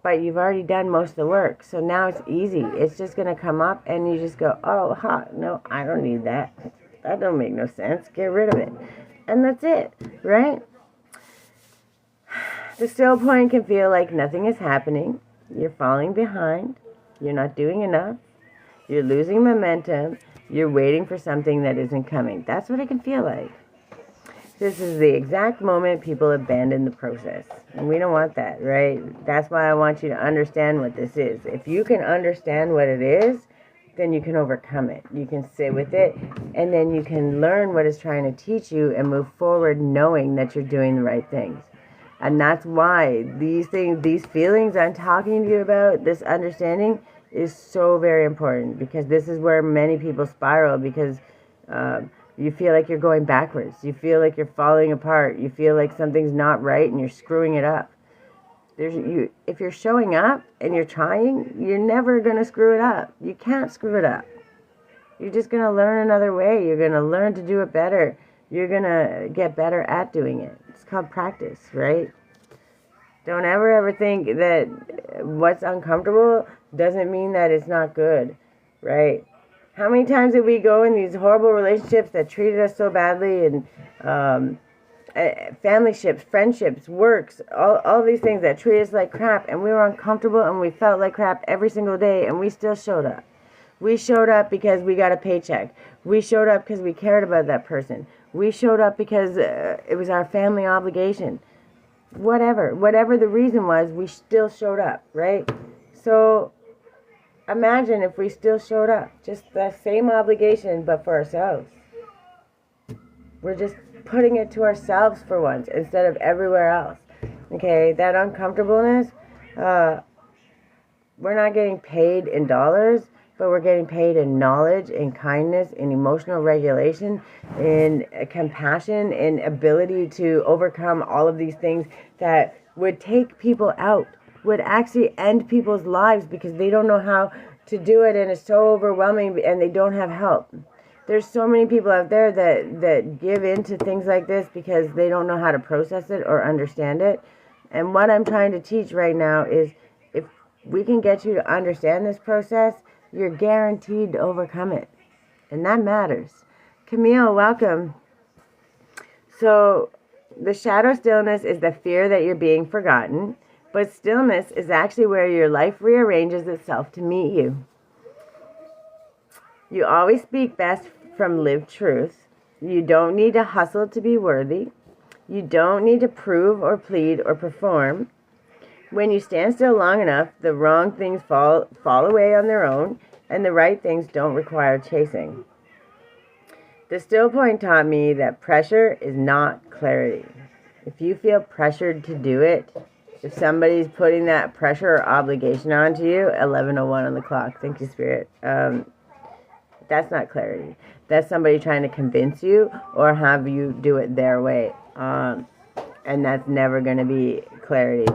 [SPEAKER 1] But you've already done most of the work. So now it's easy. It's just going to come up and you just go, oh, no, I don't need that. That don't make no sense. Get rid of it. And that's it, right? The still point can feel like nothing is happening. You're falling behind. You're not doing enough. You're losing momentum. You're waiting for something that isn't coming. That's what it can feel like. This is the exact moment people abandon the process. And we don't want that, right? That's why I want you to understand what this is. If you can understand what it is, then you can overcome it. You can sit with it, and then you can learn what it's trying to teach you and move forward knowing that you're doing the right things. And that's why these feelings I'm talking to you about, this understanding is so very important, because this is where many people spiral, because you feel like you're going backwards. You feel like you're falling apart. You feel like something's not right and you're screwing it up. If you're showing up and you're trying, you're never going to screw it up. You can't screw it up. You're just going to learn another way. You're going to learn to do it better. You're going to get better at doing it. It's called practice, right? Don't ever think that what's uncomfortable doesn't mean that it's not good, right? How many times did we go in these horrible relationships that treated us so badly, and family ships, friendships, works, all these things that treated us like crap, and we were uncomfortable and we felt like crap every single day, and we still showed up. We showed up because we got a paycheck. We showed up because we cared about that person. We showed up because it was our family obligation. Whatever the reason was, we still showed up, right? So imagine if we still showed up, just the same obligation, but for ourselves. We're just putting it to ourselves for once instead of everywhere else. Okay, that uncomfortableness, we're not getting paid in dollars, but we're getting paid in knowledge, in kindness, in emotional regulation, in compassion, in ability to overcome all of these things that would take people out, would actually end people's lives because they don't know how to do it, and it's so overwhelming and they don't have help. There's so many people out there that give in to things like this because they don't know how to process it or understand it. And what I'm trying to teach right now is, if we can get you to understand this process, you're guaranteed to overcome it. And that matters. Camille, welcome. So the shadow stillness is the fear that you're being forgotten, but stillness is actually where your life rearranges itself to meet you. You always speak best from lived truth. You don't need to hustle to be worthy. You don't need to prove or plead or perform. When you stand still long enough, the wrong things fall away on their own, and the right things don't require chasing. The still point taught me that pressure is not clarity. If you feel pressured to do it, if somebody's putting that pressure or obligation onto you, 11:01 on the clock, thank you, Spirit, that's not clarity. That's somebody trying to convince you or have you do it their way. And that's never going to be clarity.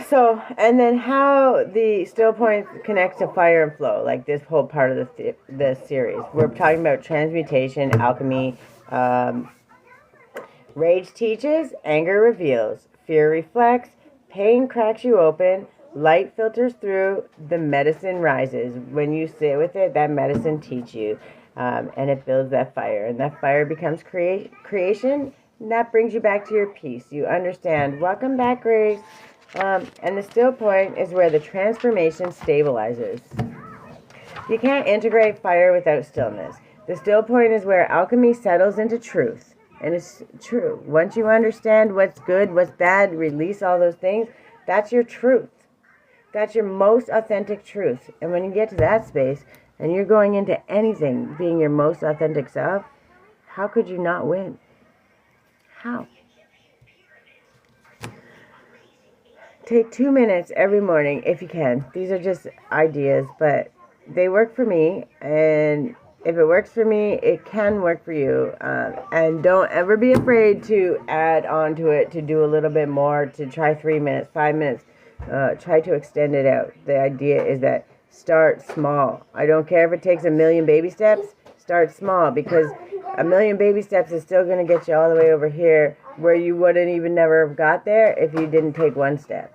[SPEAKER 1] So, and then how the still point connects to fire and flow, like this whole part of the series. We're talking about transmutation, alchemy. Rage teaches, anger reveals, fear reflects, pain cracks you open, light filters through, the medicine rises. When you sit with it, that medicine teaches you, and it builds that fire. And that fire becomes creation, and that brings you back to your peace. You understand. Welcome back, Grace. And the still point is where the transformation stabilizes. You can't integrate fire without stillness. The still point is where alchemy settles into truth. And it's true. Once you understand what's good, what's bad, release all those things, that's your truth. That's your most authentic truth. And when you get to that space and you're going into anything being your most authentic self, how could you not win? How? Take 2 minutes every morning if you can. These are just ideas, but they work for me. And if it works for me, it can work for you. And don't ever be afraid to add on to it, to do a little bit more, to try 3 minutes, 5 minutes. Try to extend it out. The idea is that start small. I don't care if it takes 1,000,000 baby steps. Start small, because 1,000,000 baby steps is still going to get you all the way over here where you wouldn't even never have got there if you didn't take one step.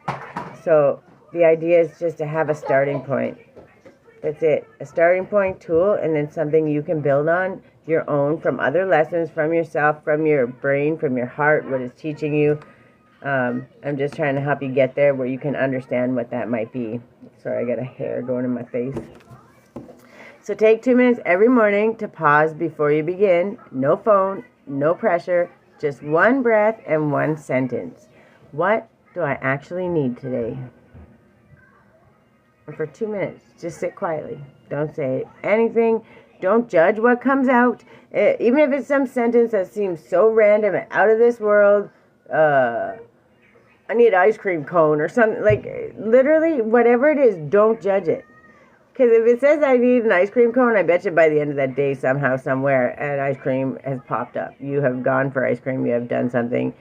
[SPEAKER 1] So the idea is just to have a starting point. That's it. A starting point tool, and then something you can build on your own from other lessons, from yourself, from your brain, from your heart, what it's teaching you. I'm just trying to help you get there where you can understand what that might be. Sorry, I got a hair going in my face. So take 2 minutes every morning to pause before you begin. No phone, no pressure, just one breath and one sentence. What do I actually need today? And for 2 minutes, just sit quietly. Don't say anything. Don't judge what comes out. Even if it's some sentence that seems so random and out of this world, I need an ice cream cone or something. Like, literally, whatever it is, don't judge it. Because if it says I need an ice cream cone, I bet you by the end of that day, somehow, somewhere, an ice cream has popped up. You have gone for ice cream. You have done something.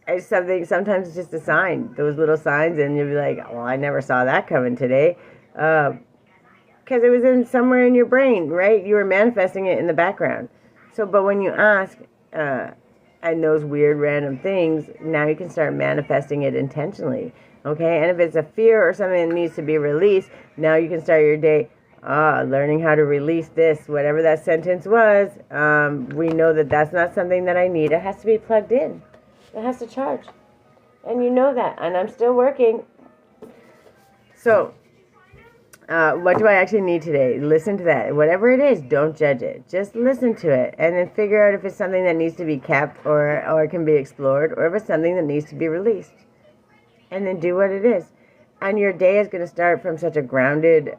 [SPEAKER 1] It's something. Sometimes it's just a sign. Those little signs, and you'll be like, "Well, I never saw that coming today," because it was in somewhere in your brain, right? You were manifesting it in the background. So, but when you ask, and those weird random things, now you can start manifesting it intentionally. Okay, and if it's a fear or something that needs to be released, now you can start your day learning how to release this, whatever that sentence was. We know that that's not something that I need. It has to be plugged in. It has to charge. And you know that. And I'm still working. So, what do I actually need today? Listen to that. Whatever it is, don't judge it. Just listen to it. And then figure out if it's something that needs to be kept or can be explored, or if it's something that needs to be released. And then do what it is. And your day is going to start from such a grounded,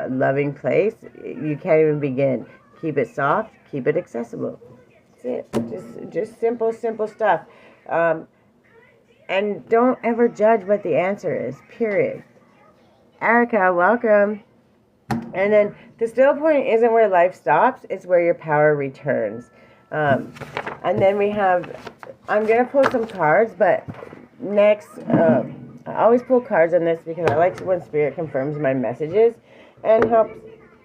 [SPEAKER 1] loving place. You can't even begin. Keep it soft. Keep it accessible. That's it. Just simple stuff. And don't ever judge what the answer is. Period. Erica, welcome. And then the still point isn't where life stops. It's where your power returns. And then we have, I'm going to pull some cards, but next, I always pull cards on this because I like when Spirit confirms my messages and helps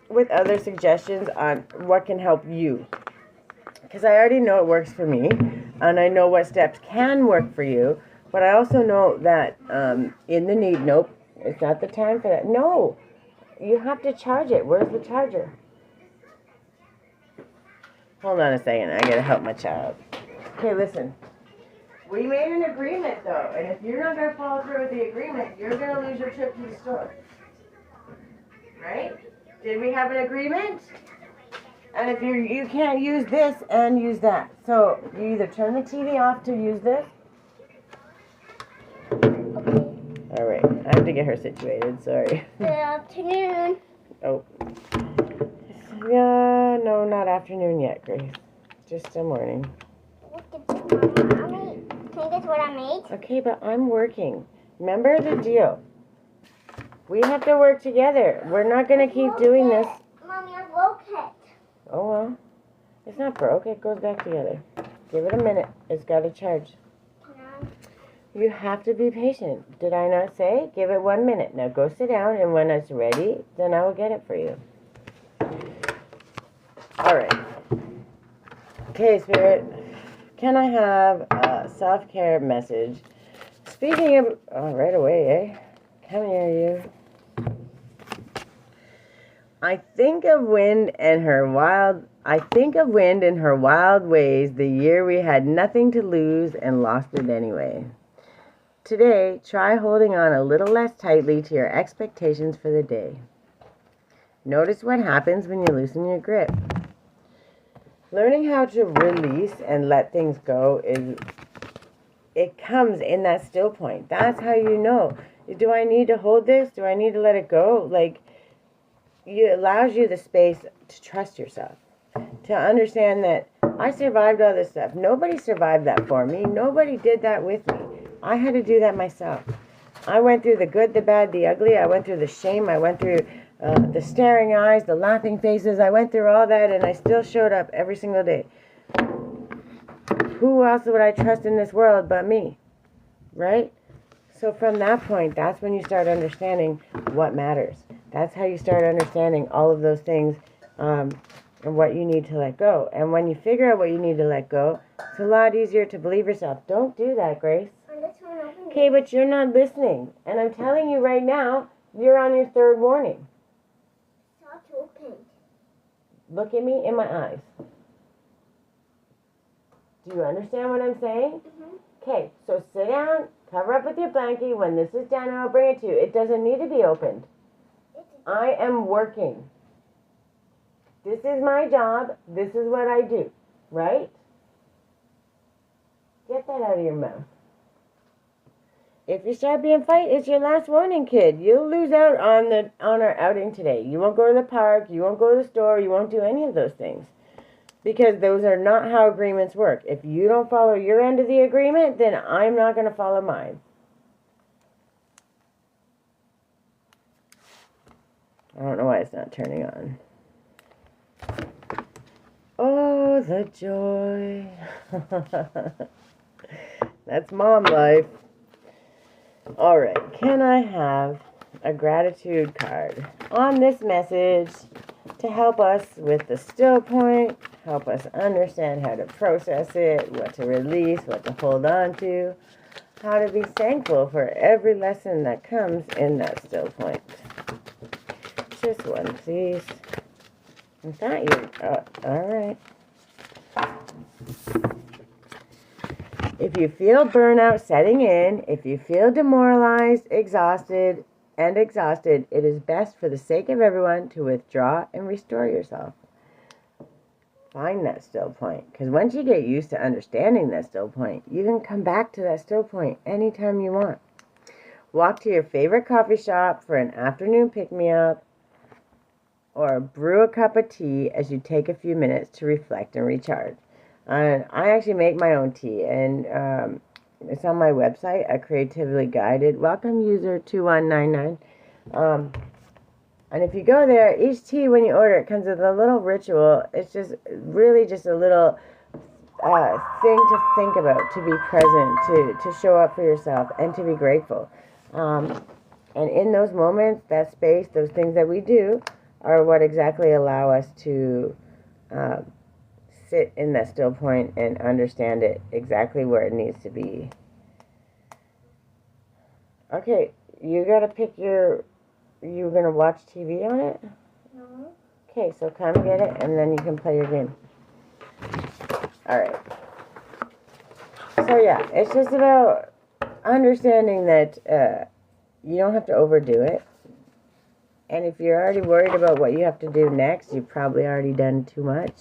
[SPEAKER 1] with other suggestions on what can help you. Because I already know it works for me, and I know what steps can work for you, but I also know that in the need, nope, it's not the time for that. No, you have to charge it. Where's the charger? Hold on a second. I got to help my child. Okay, listen. We made an agreement, though, and if you're not going to follow through with the agreement, you're going to lose your trip to the store. Right? Did we have an agreement? And if you can't use this and use that. So you either turn the TV off to use this.
[SPEAKER 2] Okay.
[SPEAKER 1] All right. I have to get her situated. Sorry.
[SPEAKER 2] Good afternoon.
[SPEAKER 1] Oh. Yeah, no, not afternoon yet, Grace. Just still morning.
[SPEAKER 2] Look at this, Mama. Can you guess what I made?
[SPEAKER 1] Okay, but I'm working. Remember the deal. We have to work together. We're not going to keep doing this.
[SPEAKER 2] Mommy, I broke it.
[SPEAKER 1] Oh, well. It's not broke. It goes back together. Give it a minute. It's got to charge. You have to be patient. Did I not say? Give it 1 minute. Now go sit down, and when it's ready, then I will get it for you. All right. Okay, Spirit. Can I have a self-care message? Speaking of... Oh, right away, eh? Come here, you. I think of wind in her wild ways, the year we had nothing to lose and lost it anyway. Today, try holding on a little less tightly to your expectations for the day. Notice what happens when you loosen your grip. Learning how to release and let things go it comes in that still point. That's how you know. Do I need to hold this? Do I need to let it go? Like, it allows you the space to trust yourself, to understand that I survived all this stuff. Nobody survived that for me. Nobody did that with me. I had to do that myself. I went through the good, the bad, the ugly. I went through the shame. I went through the staring eyes, the laughing faces. I went through all that, and I still showed up every single day. Who else would I trust in this world but me? Right? So from that point, that's when you start understanding what matters. That's how you start understanding all of those things and what you need to let go. And when you figure out what you need to let go, it's a lot easier to believe yourself. Don't do that, Grace. Okay, but you're not listening. And I'm telling you right now, you're on your third warning.
[SPEAKER 2] Stop open.
[SPEAKER 1] Look at me in my eyes. Do you understand what I'm saying? Okay, so sit down, cover up with your blankie. When this is done, I'll bring it to you. It doesn't need to be opened. I am working. This is my job. This is what I do. Right? Get that out of your mouth. If you start being fight, it's your last warning, kid. You'll lose out on our outing today. You won't go to the park. You won't go to the store. You won't do any of those things. Because those are not how agreements work. If you don't follow your end of the agreement, then I'm not going to follow mine. I don't know why it's not turning on. Oh, the joy. That's mom life. All right. Can I have a gratitude card on this message to help us with the still point, help us understand how to process it, what to release, what to hold on to, how to be thankful for every lesson that comes in that still point. Just one, please. I thought you... all right. If you feel burnout setting in, if you feel demoralized, exhausted, it is best for the sake of everyone to withdraw and restore yourself. Find that still point. Because once you get used to understanding that still point, you can come back to that still point anytime you want. Walk to your favorite coffee shop for an afternoon pick-me-up, or brew a cup of tea as you take a few minutes to reflect and recharge. And I actually make my own tea, and it's on my website, A Creatively Guided. Welcome, user 2199. And if you go there, each tea when you order it comes with a little ritual. It's just really just a little thing to think about, to be present, to show up for yourself, and to be grateful. And in those moments, that space, those things that we do, are what exactly allow us to sit in that still point and understand it exactly where it needs to be. Okay, you gotta pick your... You gonna watch TV on it?
[SPEAKER 2] No.
[SPEAKER 1] Okay, so come get it, and then you can play your game. Alright. So yeah, it's just about understanding that you don't have to overdo it. And if you're already worried about what you have to do next, you've probably already done too much.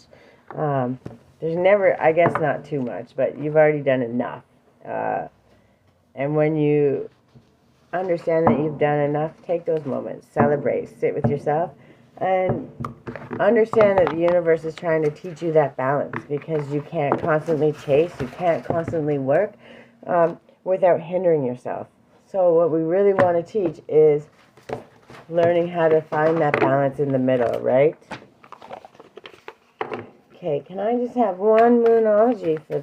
[SPEAKER 1] There's never, I guess not too much, but you've already done enough. And when you understand that you've done enough, take those moments, celebrate, sit with yourself, and understand that the universe is trying to teach you that balance, because you can't constantly chase, you can't constantly work without hindering yourself. So what we really want to teach is learning how to find that balance in the middle, right? Okay, can I just have one Moonology for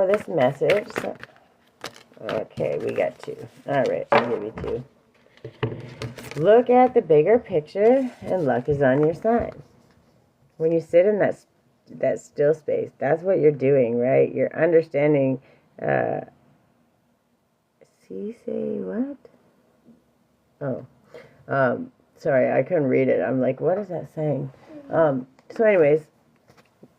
[SPEAKER 1] this message? Okay, we got two. All right, I'll give you two. Look at the bigger picture, and luck is on your side. When you sit in that still space, that's what you're doing, right? You're understanding. Say what? Oh, sorry, I couldn't read it. I'm like, what is that saying? So anyways,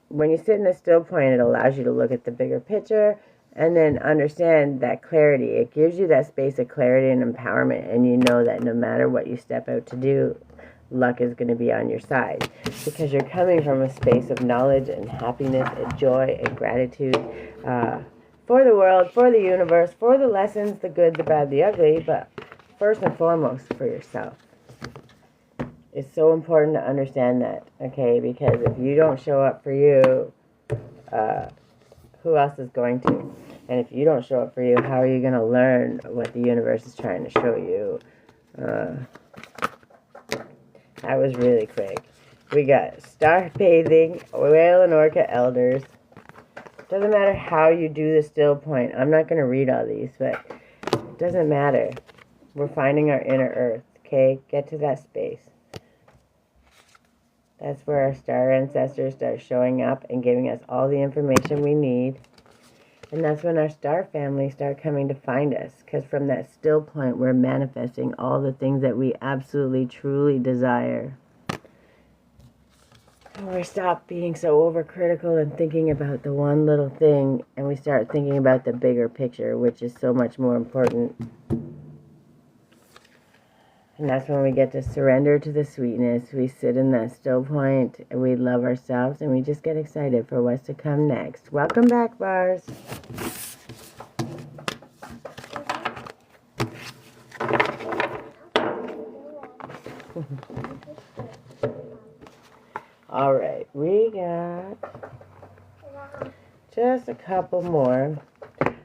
[SPEAKER 1] when you sit in the still point, it allows you to look at the bigger picture and then understand that clarity. It gives you that space of clarity and empowerment, and you know that no matter what you step out to do, luck is going to be on your side, because you're coming from a space of knowledge and happiness and joy and gratitude for the world, for the universe, for the lessons, the good, the bad, the ugly, but first and foremost for yourself. It's so important to understand that, okay? Because if you don't show up for you, who else is going to? And if you don't show up for you, how are you going to learn what the universe is trying to show you? That was really quick. We got star bathing, whale and orca elders. Doesn't matter how you do the still point. I'm not going to read all these, but it doesn't matter. We're finding our inner earth, okay? Get to that space. That's where our star ancestors start showing up and giving us all the information we need. And that's when our star families start coming to find us. Because from that still point, we're manifesting all the things that we absolutely, truly desire. And we stop being so overcritical and thinking about the one little thing, and we start thinking about the bigger picture, which is so much more important. And that's when we get to surrender to the sweetness. We sit in that still point, and we love ourselves, and we just get excited for what's to come next. Welcome back, Bars. All right, we got just a couple more.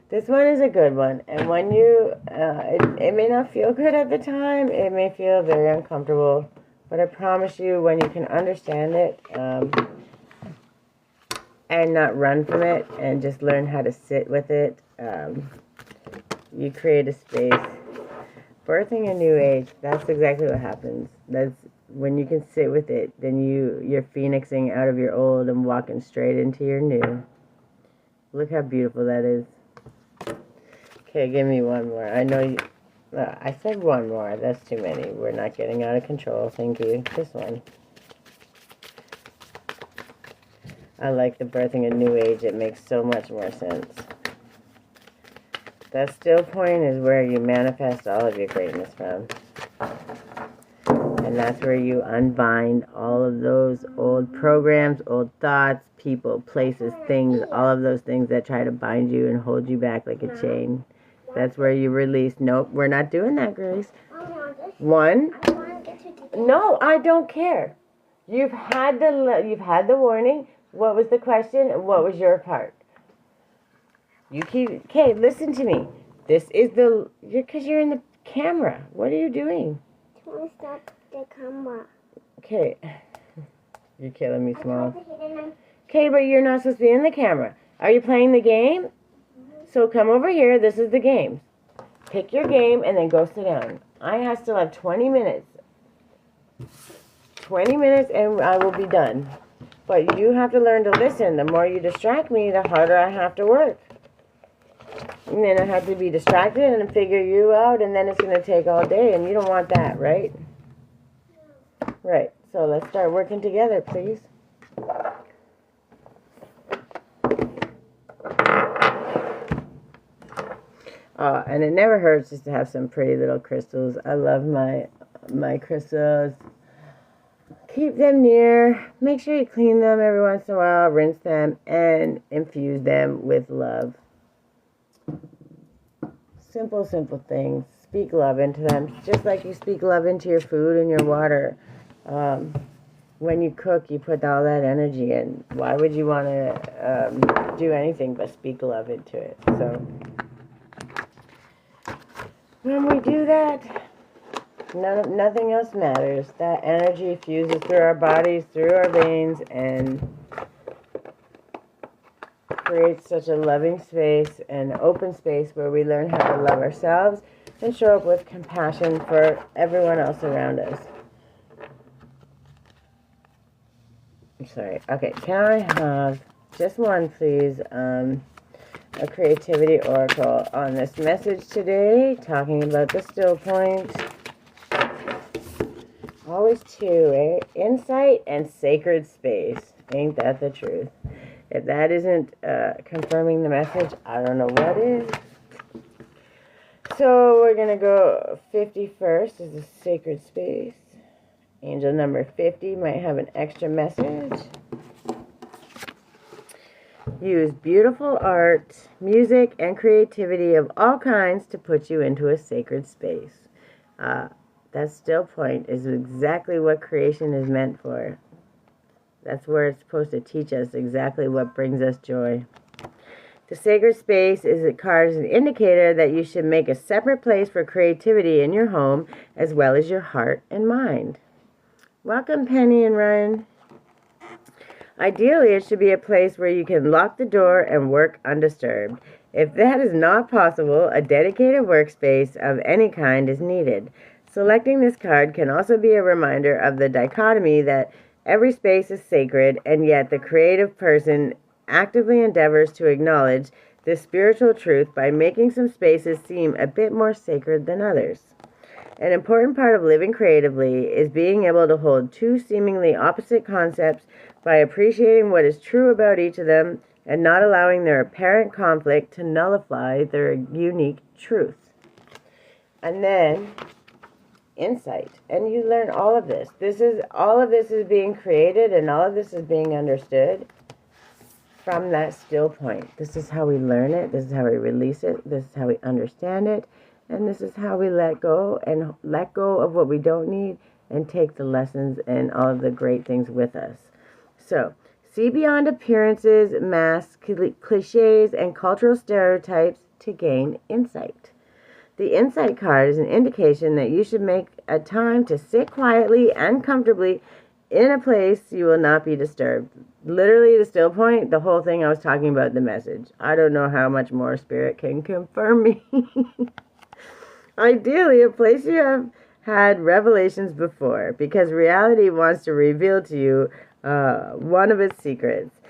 [SPEAKER 1] This one is a good one, and when you, it may not feel good at the time, it may feel very uncomfortable, but I promise you, when you can understand it, and not run from it, and just learn how to sit with it, you create a space. Birthing a new age, that's exactly what happens. That's when you can sit with it, then you're phoenixing out of your old and walking straight into your new. Look how beautiful that is. Okay, give me one more. I know you... I said one more. That's too many. We're not getting out of control. Thank you. This one. I like the birthing a new age. It makes so much more sense. That still point is where you manifest all of your greatness from. And that's where you unbind all of those old programs, old thoughts, people, places, things, all of those things that try to bind you and hold you back like a chain. That's where you release. Nope, we're not doing that, Grace. One. No, I don't care. You've had the warning. What was the question? What was your part? You keep. Okay, listen to me. This is because you're in the camera. What are you doing?
[SPEAKER 2] Can we stop the camera?
[SPEAKER 1] Okay. You're killing me, Small. Okay, but you're not supposed to be in the camera. Are you playing the game? So come over here. This is the game. Pick your game and then go sit down. I still have 20 minutes. 20 minutes and I will be done. But you have to learn to listen. The more you distract me, the harder I have to work. And then I have to be distracted and figure you out, and then it's going to take all day, and you don't want that, right? Right. So let's start working together, please. And it never hurts just to have some pretty little crystals. I love my my crystals. Keep them near. Make sure you clean them every once in a while, rinse them, and infuse them with love. Simple, simple things. Speak love into them, just like you speak love into your food and your water. When you cook, you put all that energy in. Why would you want to do anything but speak love into it? So when we do that, nothing else matters. That energy fuses through our bodies, through our veins, and creates such a loving space and open space where we learn how to love ourselves and show up with compassion for everyone else around us. I'm sorry. Okay, can I have just one, please? A creativity oracle on this message today, talking about the still point. Always two, eh? Insight and sacred space. Ain't that the truth? If that isn't confirming the message, I don't know what is. So we're going to go 51st is a sacred space. Angel number 50 might have an extra message. Use beautiful art, music, and creativity of all kinds to put you into a sacred space. That still point is exactly what creation is meant for. That's where it's supposed to teach us exactly what brings us joy. The sacred space is a card as an indicator that you should make a separate place for creativity in your home as well as your heart and mind. Welcome, Penny and Ryan. Ideally, it should be a place where you can lock the door and work undisturbed. If that is not possible, a dedicated workspace of any kind is needed. Selecting this card can also be a reminder of the dichotomy that every space is sacred, and yet the creative person actively endeavors to acknowledge this spiritual truth by making some spaces seem a bit more sacred than others. An important part of living creatively is being able to hold two seemingly opposite concepts by appreciating what is true about each of them and not allowing their apparent conflict to nullify their unique truth. And then insight, and you learn all of this. All of this is being created, and all of this is being understood from that still point. This is how we learn it. This is how we release it. This is how we understand it, and this is how we let go of what we don't need and take the lessons and all of the great things with us. So, see beyond appearances, masks, cliches, and cultural stereotypes to gain insight. The insight card is an indication that you should make a time to sit quietly and comfortably in a place you will not be disturbed. Literally, the still point, the whole thing I was talking about, the message. I don't know how much more Spirit can confirm me. Ideally, a place you have had revelations before, because reality wants to reveal to you one of its secrets.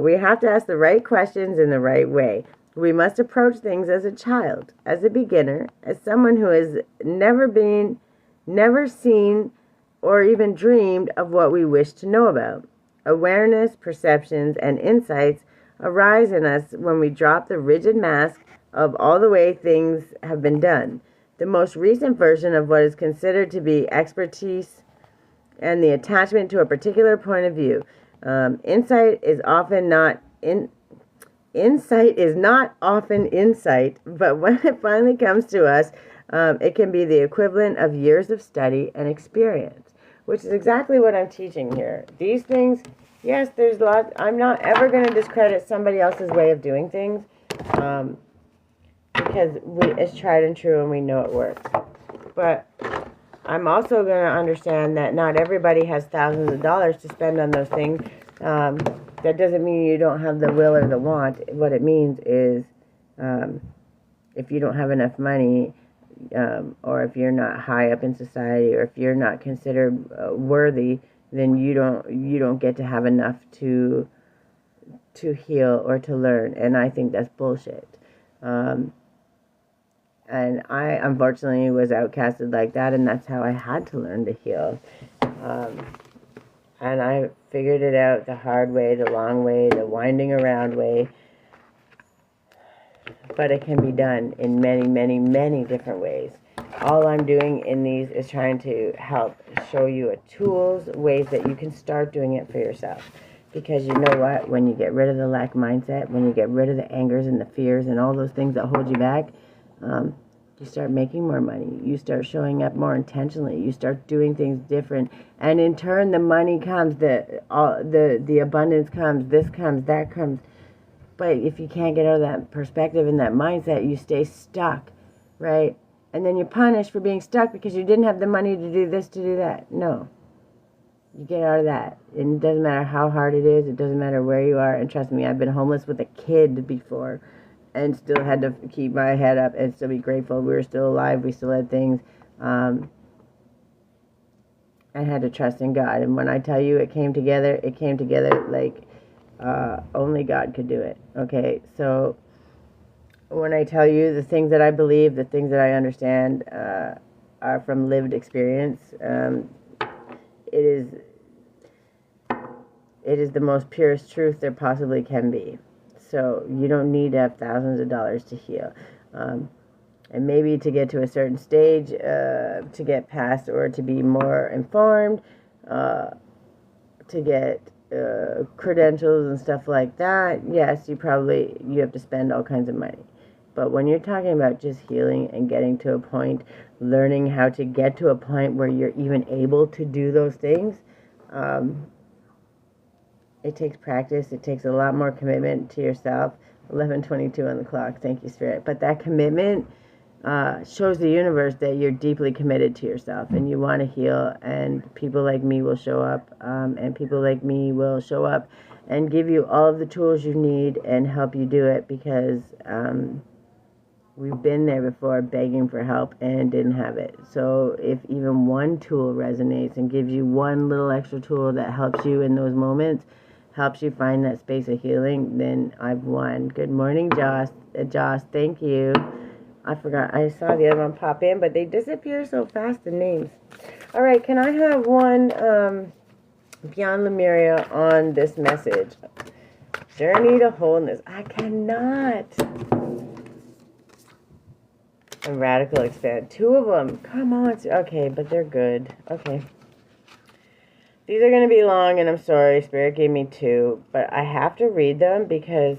[SPEAKER 1] We have to ask the right questions in the right way. We must approach things as a child, as a beginner, as someone who has never seen, or even dreamed of what we wish to know about. Awareness, perceptions, and insights arise in us when we drop the rigid mask of all the way things have been done. The most recent version of what is considered to be expertise and the attachment to a particular point of view. Insight is not often insight, but when it finally comes to us, it can be the equivalent of years of study and experience, which is exactly what I'm teaching here. These things, yes, there's a lot. I'm not ever going to discredit somebody else's way of doing things, because it's tried and true and we know it works. But I'm also going to understand that not everybody has thousands of dollars to spend on those things. That doesn't mean you don't have the will or the want. What it means is if you don't have enough money, or if you're not high up in society, or if you're not considered worthy, then you don't get to have enough to heal or to learn. And I think that's bullshit. And I unfortunately was outcasted like that, and that's how I had to learn to heal. And I figured it out the hard way, the long way, the winding around way. But it can be done in many, many, many different ways. all I'm doing in these is trying to help show you tools, ways that you can start doing it for yourself. Because you know what? When you get rid of the lack mindset, when you get rid of the angers and the fears and all those things that hold you back, you start making more money. You start showing up more intentionally. You start doing things different, and in turn, the money comes, the abundance comes, this comes, that comes. But if you can't get out of that perspective and that mindset, you stay stuck, right? And then you're punished for being stuck because you didn't have the money to do this, to do that. No. You get out of that. And it doesn't matter how hard it is. It doesn't matter where you are. And trust me, I've been homeless with a kid before and still had to keep my head up and still be grateful. We were still alive. We still had things. I had to trust in God. And when I tell you it came together like only God could do it. Okay, so when I tell you the things that I believe, the things that I understand are from lived experience, it is the most purest truth there possibly can be. So you don't need to have thousands of dollars to heal. And maybe to get to a certain stage, to get past or to be more informed, to get credentials and stuff like that, yes, you have to spend all kinds of money. But when you're talking about just healing and getting to a point, learning how to get to a point where you're even able to do those things, it takes practice. It takes a lot more commitment to yourself. 11:22 on the clock. Thank you, Spirit. But that commitment shows the universe that you're deeply committed to yourself and you want to heal. And people like me will show up. And people like me will show up and give you all of the tools you need and help you do it, because we've been there before begging for help and didn't have it. So if even one tool resonates and gives you one little extra tool that helps you in those moments, helps you find that space of healing, then I've won. Good morning, Joss. Joss, thank you. I forgot. I saw the other one pop in, but they disappear so fast, the names. All right, can I have one Beyond Lemuria on this message? Journey to wholeness. I cannot. And radical expand. 2 of them. Come on. Okay, but they're good. Okay. These are going to be long, and I'm sorry, Spirit gave me 2, but I have to read them because,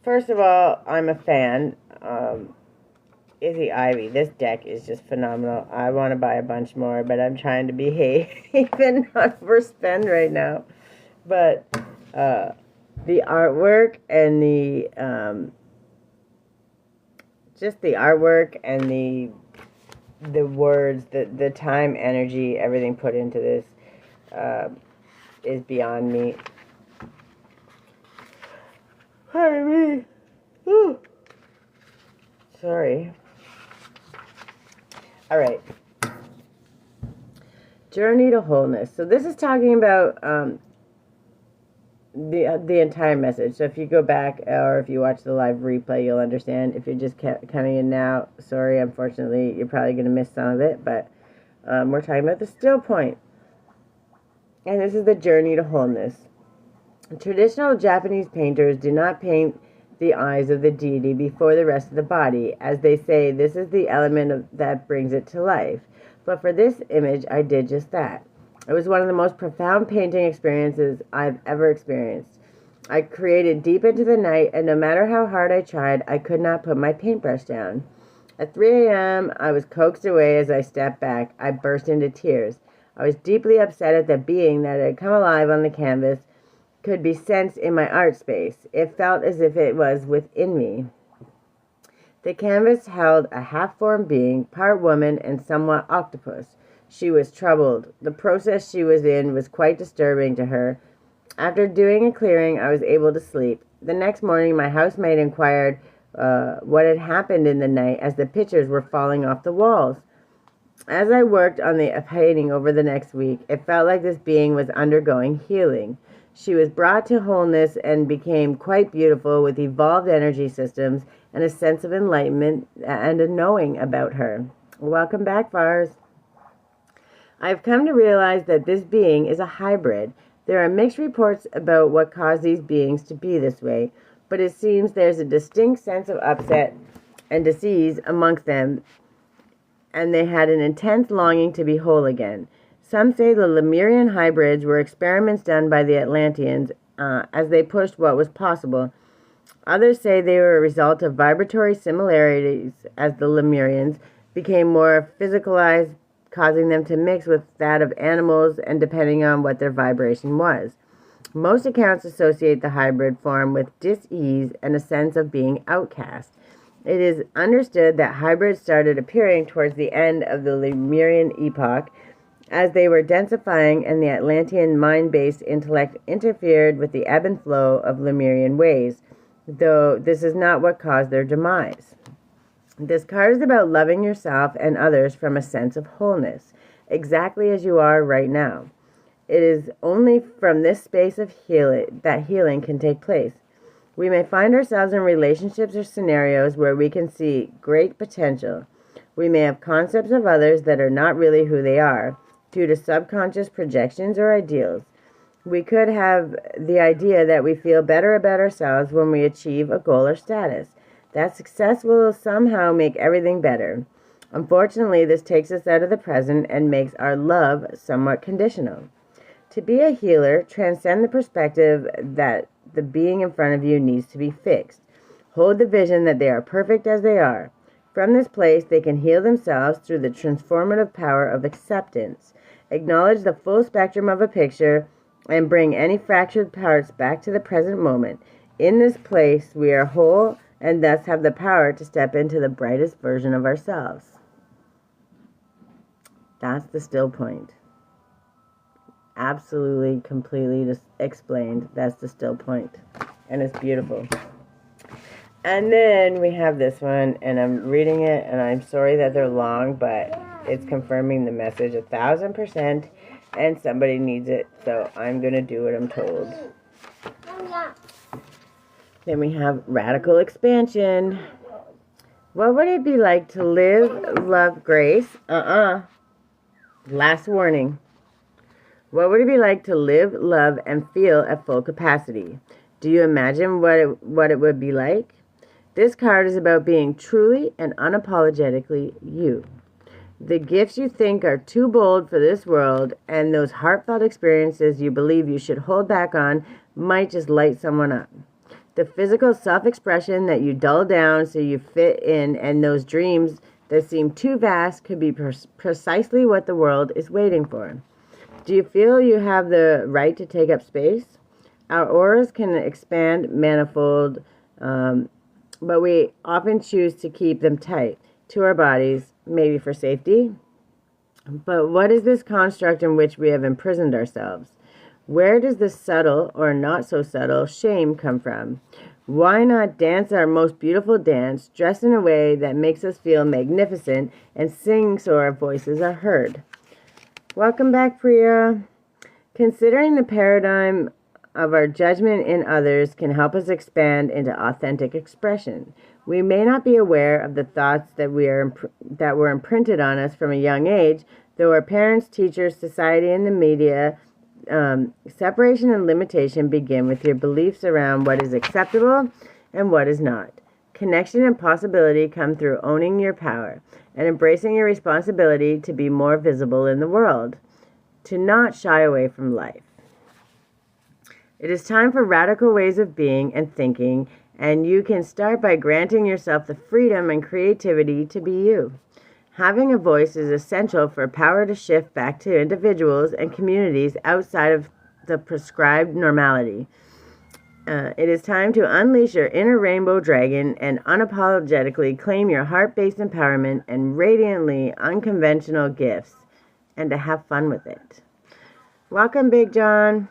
[SPEAKER 1] first of all, I'm a fan. Izzy Ivy, this deck is just phenomenal. I want to buy a bunch more, but I'm trying to behave and not overspend right now. But the artwork and just the artwork and the words, the time, energy, everything put into this is beyond me. Pardon me. Ooh. Sorry. All right. Journey to wholeness. So this is talking about the entire message. So if you go back or if you watch the live replay, you'll understand. If you're just coming in now, sorry, unfortunately, you're probably going to miss some of it. But we're talking about the still point. And this is the journey to wholeness. Traditional Japanese painters do not paint the eyes of the deity before the rest of the body, as they say this is the element that brings it to life. But for this image, I did just that. It was one of the most profound painting experiences I've ever experienced. I created deep into the night, and no matter how hard I tried, I could not put my paintbrush down. At 3 a.m., I was coaxed away as I stepped back. I burst into tears. I was deeply upset at the being that had come alive on the canvas could be sensed in my art space. It felt as if it was within me. The canvas held a half-formed being, part woman and somewhat octopus. She was troubled. The process she was in was quite disturbing to her. After doing a clearing, I was able to sleep. The next morning, my housemaid inquired what had happened in the night as the pictures were falling off the walls. As I worked on the painting over the next week, it felt like this being was undergoing healing. She was brought to wholeness and became quite beautiful with evolved energy systems and a sense of enlightenment and a knowing about her. Welcome back, Vars. I've come to realize that this being is a hybrid. There are mixed reports about what caused these beings to be this way, but it seems there's a distinct sense of upset and disease amongst them. and they had an intense longing to be whole again. Some say the Lemurian hybrids were experiments done by the Atlanteans as they pushed what was possible. Others say they were a result of vibratory similarities as the Lemurians became more physicalized, causing them to mix with that of animals and depending on what their vibration was. Most accounts associate the hybrid form with dis-ease and a sense of being outcast. It is understood that hybrids started appearing towards the end of the Lemurian epoch as they were densifying and the Atlantean mind-based intellect interfered with the ebb and flow of Lemurian ways, though this is not what caused their demise. This card is about loving yourself and others from a sense of wholeness, exactly as you are right now. It is only from this space of healing that healing can take place. We may find ourselves in relationships or scenarios where we can see great potential. We may have concepts of others that are not really who they are, due to subconscious projections or ideals. We could have the idea that we feel better about ourselves when we achieve a goal or status. That success will somehow make everything better. Unfortunately, this takes us out of the present and makes our love somewhat conditional. To be a healer, transcend the perspective that the being in front of you needs to be fixed. Hold the vision that they are perfect as they are. From this place, they can heal themselves through the transformative power of acceptance. Acknowledge the full spectrum of a picture and bring any fractured parts back to the present moment. In this place, we are whole and thus have the power to step into the brightest version of ourselves. That's the still point. Absolutely, completely just explained. That's the still point. And it's beautiful. And then we have this one, and I'm reading it, and I'm sorry that they're long, but it's confirming the message 1,000%, and somebody needs it, so I'm going to do what I'm told. Then we have radical expansion. What would it be like to live, love, grace? Last warning. What would it be like to live, love, and feel at full capacity? Do you imagine what it would be like? This card is about being truly and unapologetically you. The gifts you think are too bold for this world and those heartfelt experiences you believe you should hold back on might just light someone up. The physical self-expression that you dull down so you fit in and those dreams that seem too vast could be precisely what the world is waiting for. Do you feel you have the right to take up space? Our auras can expand manifold, but we often choose to keep them tight to our bodies, maybe for safety. But what is this construct in which we have imprisoned ourselves? Where does this subtle or not so subtle shame come from? Why not dance our most beautiful dance, dress in a way that makes us feel magnificent, and sing so our voices are heard? Welcome back, Priya. Considering the paradigm of our judgment in others can help us expand into authentic expression. We may not be aware of the thoughts that were imprinted on us from a young age, though our parents, teachers, society, and the media, separation and limitation begin with your beliefs around what is acceptable and what is not. Connection and possibility come through owning your power and embracing your responsibility to be more visible in the world, to not shy away from life. It is time for radical ways of being and thinking, and you can start by granting yourself the freedom and creativity to be you. Having a voice is essential for power to shift back to individuals and communities outside of the prescribed normality. It is time to unleash your inner rainbow dragon and unapologetically claim your heart-based empowerment and radiantly unconventional gifts, and to have fun with it. Welcome, Big John.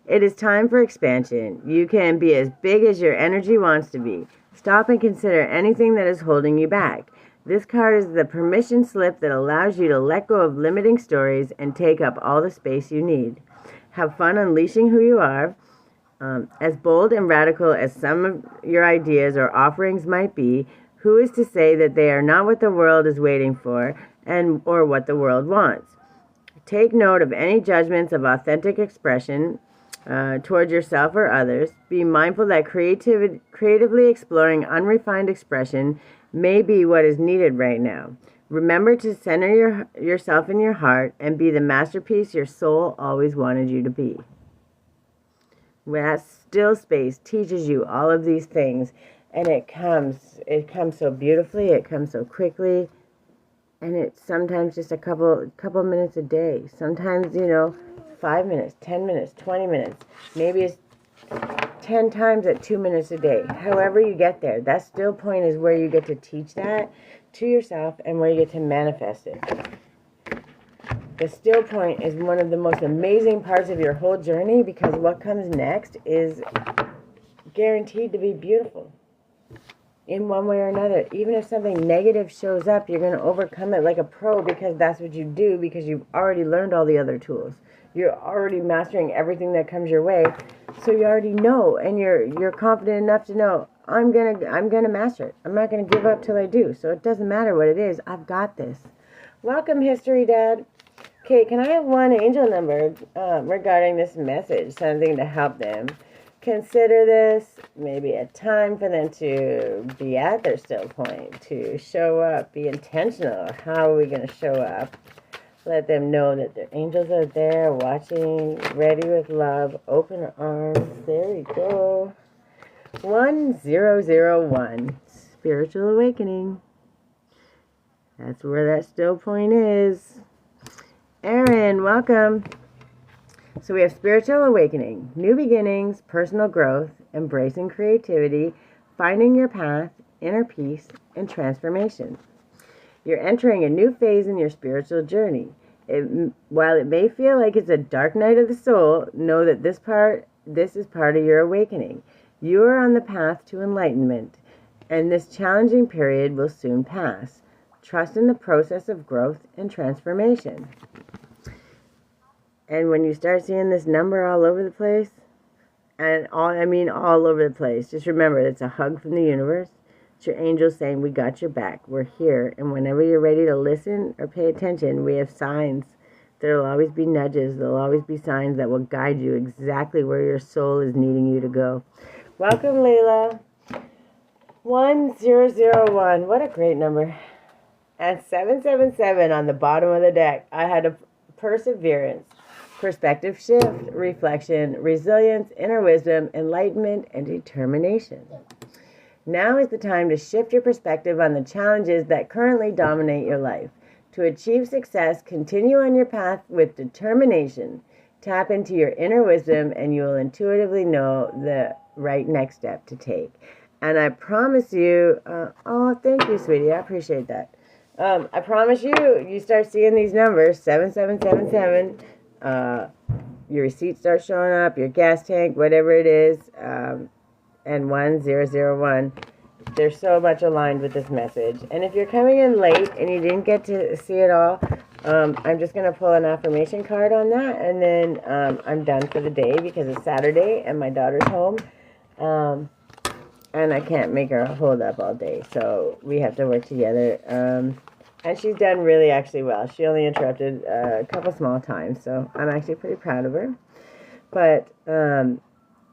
[SPEAKER 1] It is time for expansion. You can be as big as your energy wants to be. Stop and consider anything that is holding you back. This card is the permission slip that allows you to let go of limiting stories and take up all the space you need. Have fun unleashing who you are. As bold and radical as some of your ideas or offerings might be, who is to say that they are not what the world is waiting for or what the world wants? Take note of any judgments of authentic expression toward yourself or others. Be mindful that creatively exploring unrefined expression may be what is needed right now. Remember to center yourself in your heart and be the masterpiece your soul always wanted you to be. That still space teaches you all of these things, and it comes so beautifully, it comes so quickly, and it's sometimes just a couple minutes a day. Sometimes, 5 minutes, 10 minutes, 20 minutes. Maybe it's 10 times at 2 minutes a day. However you get there, that still point is where you get to teach that to yourself and where you get to manifest it. The still point is one of the most amazing parts of your whole journey, because what comes next is guaranteed to be beautiful in one way or another. Even if something negative shows up, you're going to overcome it like a pro, because that's what you do, because you've already learned all the other tools. You're already mastering everything that comes your way, so you already know, and you're confident enough to know, I'm gonna master it. I'm not gonna give up till I do. So it doesn't matter what it is. I've got this. Welcome, History Dad. Okay, can I have one angel number regarding this message? Something to help them consider this. Maybe a time for them to be at their still point, to show up, be intentional. How are we gonna show up? Let them know that their angels are there, watching, ready with love, open arms. There we go. 1001. Spiritual awakening. That's where that still point is. Aaron, welcome. So we have spiritual awakening, new beginnings, personal growth, embracing creativity, finding your path, inner peace, and transformation. You're entering a new phase in your spiritual journey. While it may feel like it's a dark night of the soul, know that this is part of your awakening. You are on the path to enlightenment, and this challenging period will soon pass. Trust in the process of growth and transformation. And when you start seeing this number all over the place, all over the place, just remember it's a hug from the universe. It's your angels saying, we got your back. We're here. And whenever you're ready to listen or pay attention, we have signs. There will always be nudges. There will always be signs that will guide you exactly where your soul is needing you to go. Welcome, Layla. 1001. What a great number. And 777 on the bottom of the deck. I had a perseverance, perspective shift, reflection, resilience, inner wisdom, enlightenment, and determination. Now is the time to shift your perspective on the challenges that currently dominate your life. To achieve success, continue on your path with determination. Tap into your inner wisdom and you will intuitively know the right next step to take. And I promise you, thank you, sweetie. I appreciate that. I promise you start seeing these numbers, 7777, your receipt starts showing up, your gas tank, whatever it is, and 1001. They're so much aligned with this message. And if you're coming in late and you didn't get to see it all, I'm just going to pull an affirmation card on that, and then I'm done for the day because it's Saturday and my daughter's home. And I can't make her hold up all day, so we have to work together. And she's done really actually well. She only interrupted a couple small times, so I'm actually pretty proud of her. But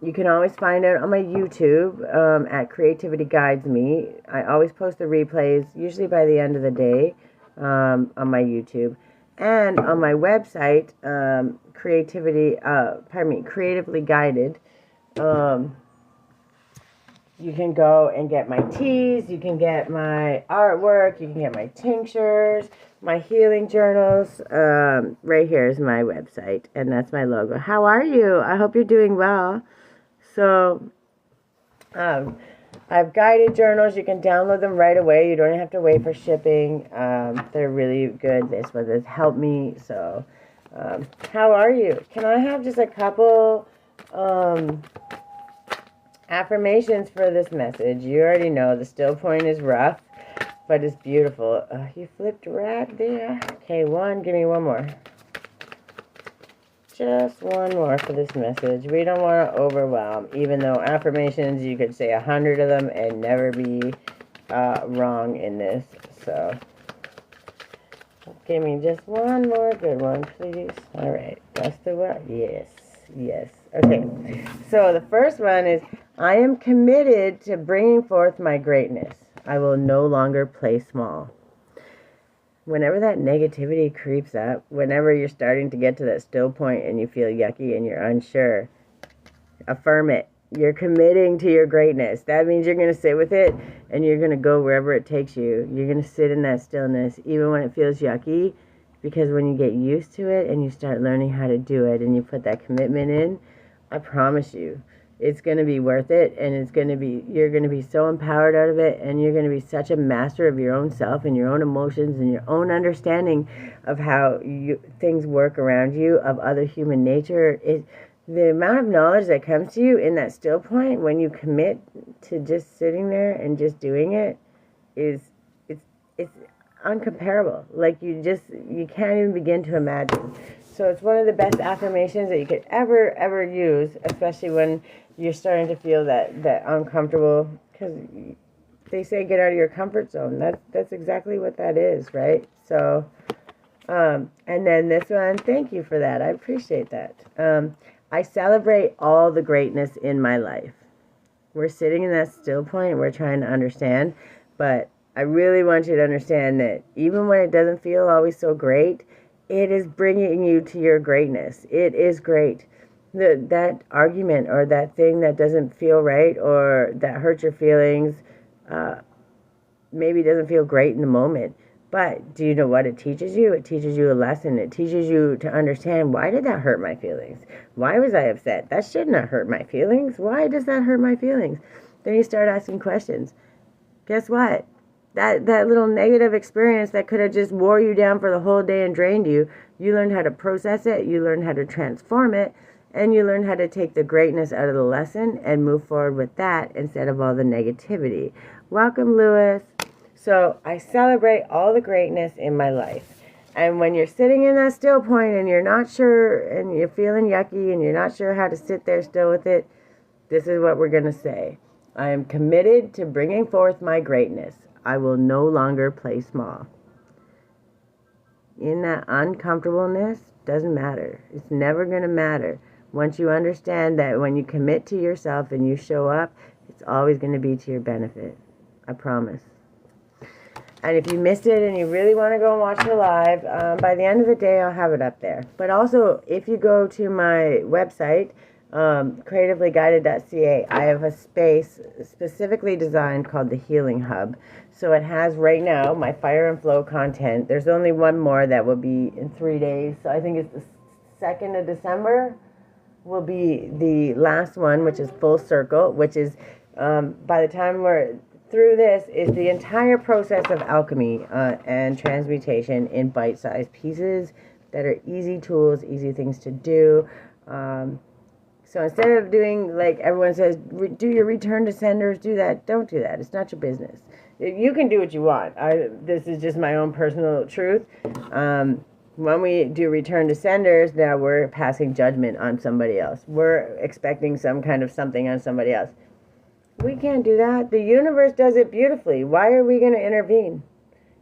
[SPEAKER 1] you can always find out on my YouTube at Creativity Guides Me. I always post the replays, usually by the end of the day, on my YouTube. And on my website, Creatively Guided, you can go and get my teas, you can get my artwork, you can get my tinctures, my healing journals. Right here is my website, and that's my logo. How are you? I hope you're doing well. So, I have guided journals. You can download them right away. You don't have to wait for shipping. They're really good. This one has helped me. So, how are you? Can I have just a couple affirmations for this message? You already know the still point is rough, but it's beautiful. You flipped right there. Okay, give me one more. Just one more for this message. We don't want to overwhelm, even though affirmations, you could say 100 of them and never be wrong in this. So, give me just one more good one, please. All right, that's the one. Yes. Okay, so the first one is, I am committed to bringing forth my greatness. I will no longer play small. whenever that negativity creeps up, whenever you're starting to get to that still point and you feel yucky and you're unsure, affirm it. You're committing to your greatness. That means you're going to sit with it and you're going to go wherever it takes you. You're going to sit in that stillness even when it feels yucky, because when you get used to it and you start learning how to do it and you put that commitment in, I promise you, it's going to be worth it, and you're going to be so empowered out of it, and you're going to be such a master of your own self and your own emotions and your own understanding of how things work around you, of other human nature. The amount of knowledge that comes to you in that still point when you commit to just sitting there and just doing it it's uncomparable. Like you can't even begin to imagine. So it's one of the best affirmations that you could ever use, especially when you're starting to feel that uncomfortable, because they say get out of your comfort zone. That's exactly what that is, right? So and then this one, thank you for that. I appreciate that. I celebrate all the greatness in my life. We're sitting in that still point. We're trying to understand. But I really want you to understand that even when it doesn't feel always so great, it is bringing you to your greatness. It is great. That argument or that thing that doesn't feel right or that hurts your feelings maybe doesn't feel great in the moment. But do you know what it teaches you? It teaches you a lesson. It teaches you to understand, why did that hurt my feelings? Why was I upset? That shouldn't have hurt my feelings. Why does that hurt my feelings? Then you start asking questions. Guess what? That little negative experience that could have just wore you down for the whole day and drained you, you learned how to process it, you learned how to transform it, and you learned how to take the greatness out of the lesson and move forward with that instead of all the negativity. Welcome, Lewis. So I celebrate all the greatness in my life. And when you're sitting in that still point and you're not sure and you're feeling yucky and you're not sure how to sit there still with it, this is what we're going to say. I am committed to bringing forth my greatness. I will no longer play small. In that uncomfortableness, doesn't matter. It's never going to matter. Once you understand that when you commit to yourself and you show up, it's always going to be to your benefit. I promise. And if you missed it and you really want to go and watch it live, by the end of the day, I'll have it up there. But also, if you go to my website, creativelyguided.ca, I have a space specifically designed called the Healing Hub. So it has right now my Fire and Flow content. There's only one more that will be in 3 days. So I think it's the 2nd of December will be the last one, which is Full Circle, which is by the time we're through this, is the entire process of alchemy and transmutation in bite-sized pieces that are easy tools, easy things to do. So instead of doing, like everyone says, do your return to senders, do that. Don't do that. It's not your business. You can do what you want. This is just my own personal truth. When we do return to senders, now we're passing judgment on somebody else. We're expecting some kind of something on somebody else. We can't do that. The universe does it beautifully. Why are we going to intervene?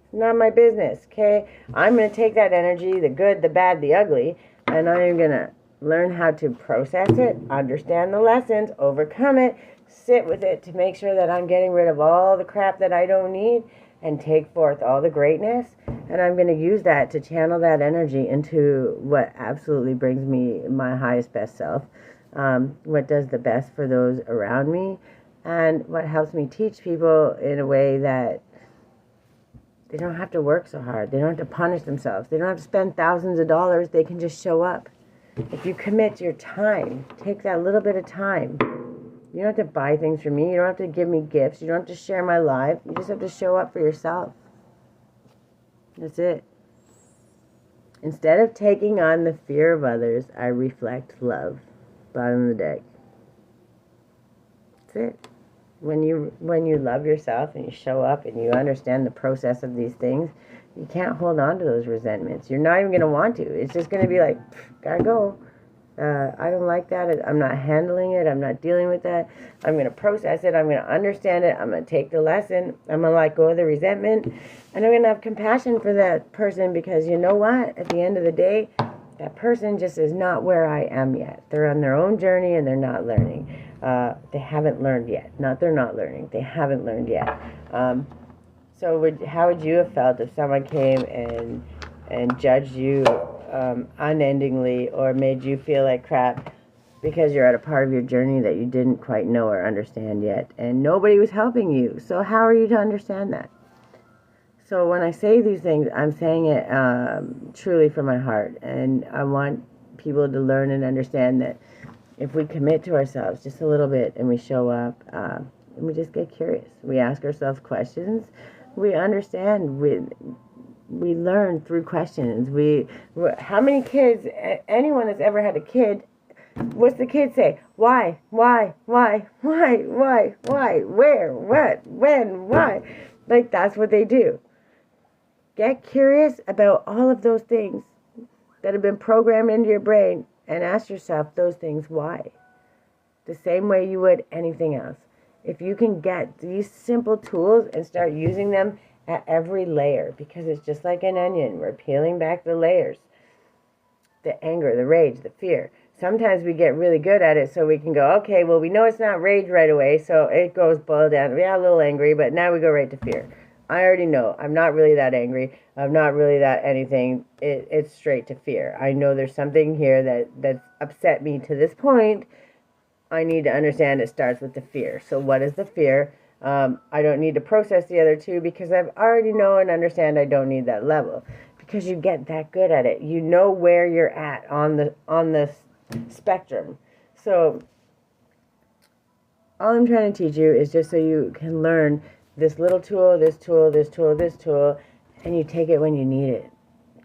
[SPEAKER 1] It's not my business, okay? I'm going to take that energy, the good, the bad, the ugly, and I'm going to learn how to process it, understand the lessons, overcome it, sit with it to make sure that I'm getting rid of all the crap that I don't need and take forth all the greatness. And I'm going to use that to channel that energy into what absolutely brings me my highest, best self, what does the best for those around me, and what helps me teach people in a way that they don't have to work so hard. They don't have to punish themselves. They don't have to spend thousands of dollars. They can just show up. If you commit your time, take that little bit of time. You don't have to buy things from me. You don't have to give me gifts. You don't have to share my life. You just have to show up for yourself. That's it. Instead of taking on the fear of others, I reflect love. Bottom of the deck. That's it. When you love yourself and you show up and you understand the process of these things, you can't hold on to those resentments. You're not even going to want to. It's just going to be like, gotta go. I don't like that. I'm not handling it. I'm not dealing with that. I'm going to process it. I'm going to understand it. I'm going to take the lesson. I'm going to let go of the resentment. And I'm going to have compassion for that person, because you know what? At the end of the day, that person just is not where I am yet. They're on their own journey and they're not learning. They haven't learned yet. They're not learning. They haven't learned yet. So So how would you have felt if someone came and judged you unendingly, or made you feel like crap because you're at a part of your journey that you didn't quite know or understand yet, and nobody was helping you? So how are you to understand that? So when I say these things, I'm saying it truly from my heart, and I want people to learn and understand that if we commit to ourselves just a little bit and we show up and we just get curious, we ask ourselves questions, we understand, we learn through questions. How many kids, anyone that's ever had a kid, what's the kid say? Why, where, what, when, why? Like, that's what they do. Get curious about all of those things that have been programmed into your brain, and ask yourself those things why. The same way you would anything else. If you can get these simple tools and start using them at every layer, because it's just like an onion. We're peeling back the layers. The anger, the rage, the fear. Sometimes we get really good at it, so we can go, okay, well, we know it's not rage right away, so it goes boil down. Yeah, a little angry, but now we go right to fear. I already know I'm not really that angry. I'm not really that anything. It's straight to fear. I know there's something here that's upset me to this point. I need to understand it starts with the fear. So what is the fear? I don't need to process the other two, because I've already know and understand I don't need that level. Because you get that good at it. You know where you're at on the spectrum. So all I'm trying to teach you is just so you can learn this little tool, this tool, this tool, this tool, and you take it when you need it.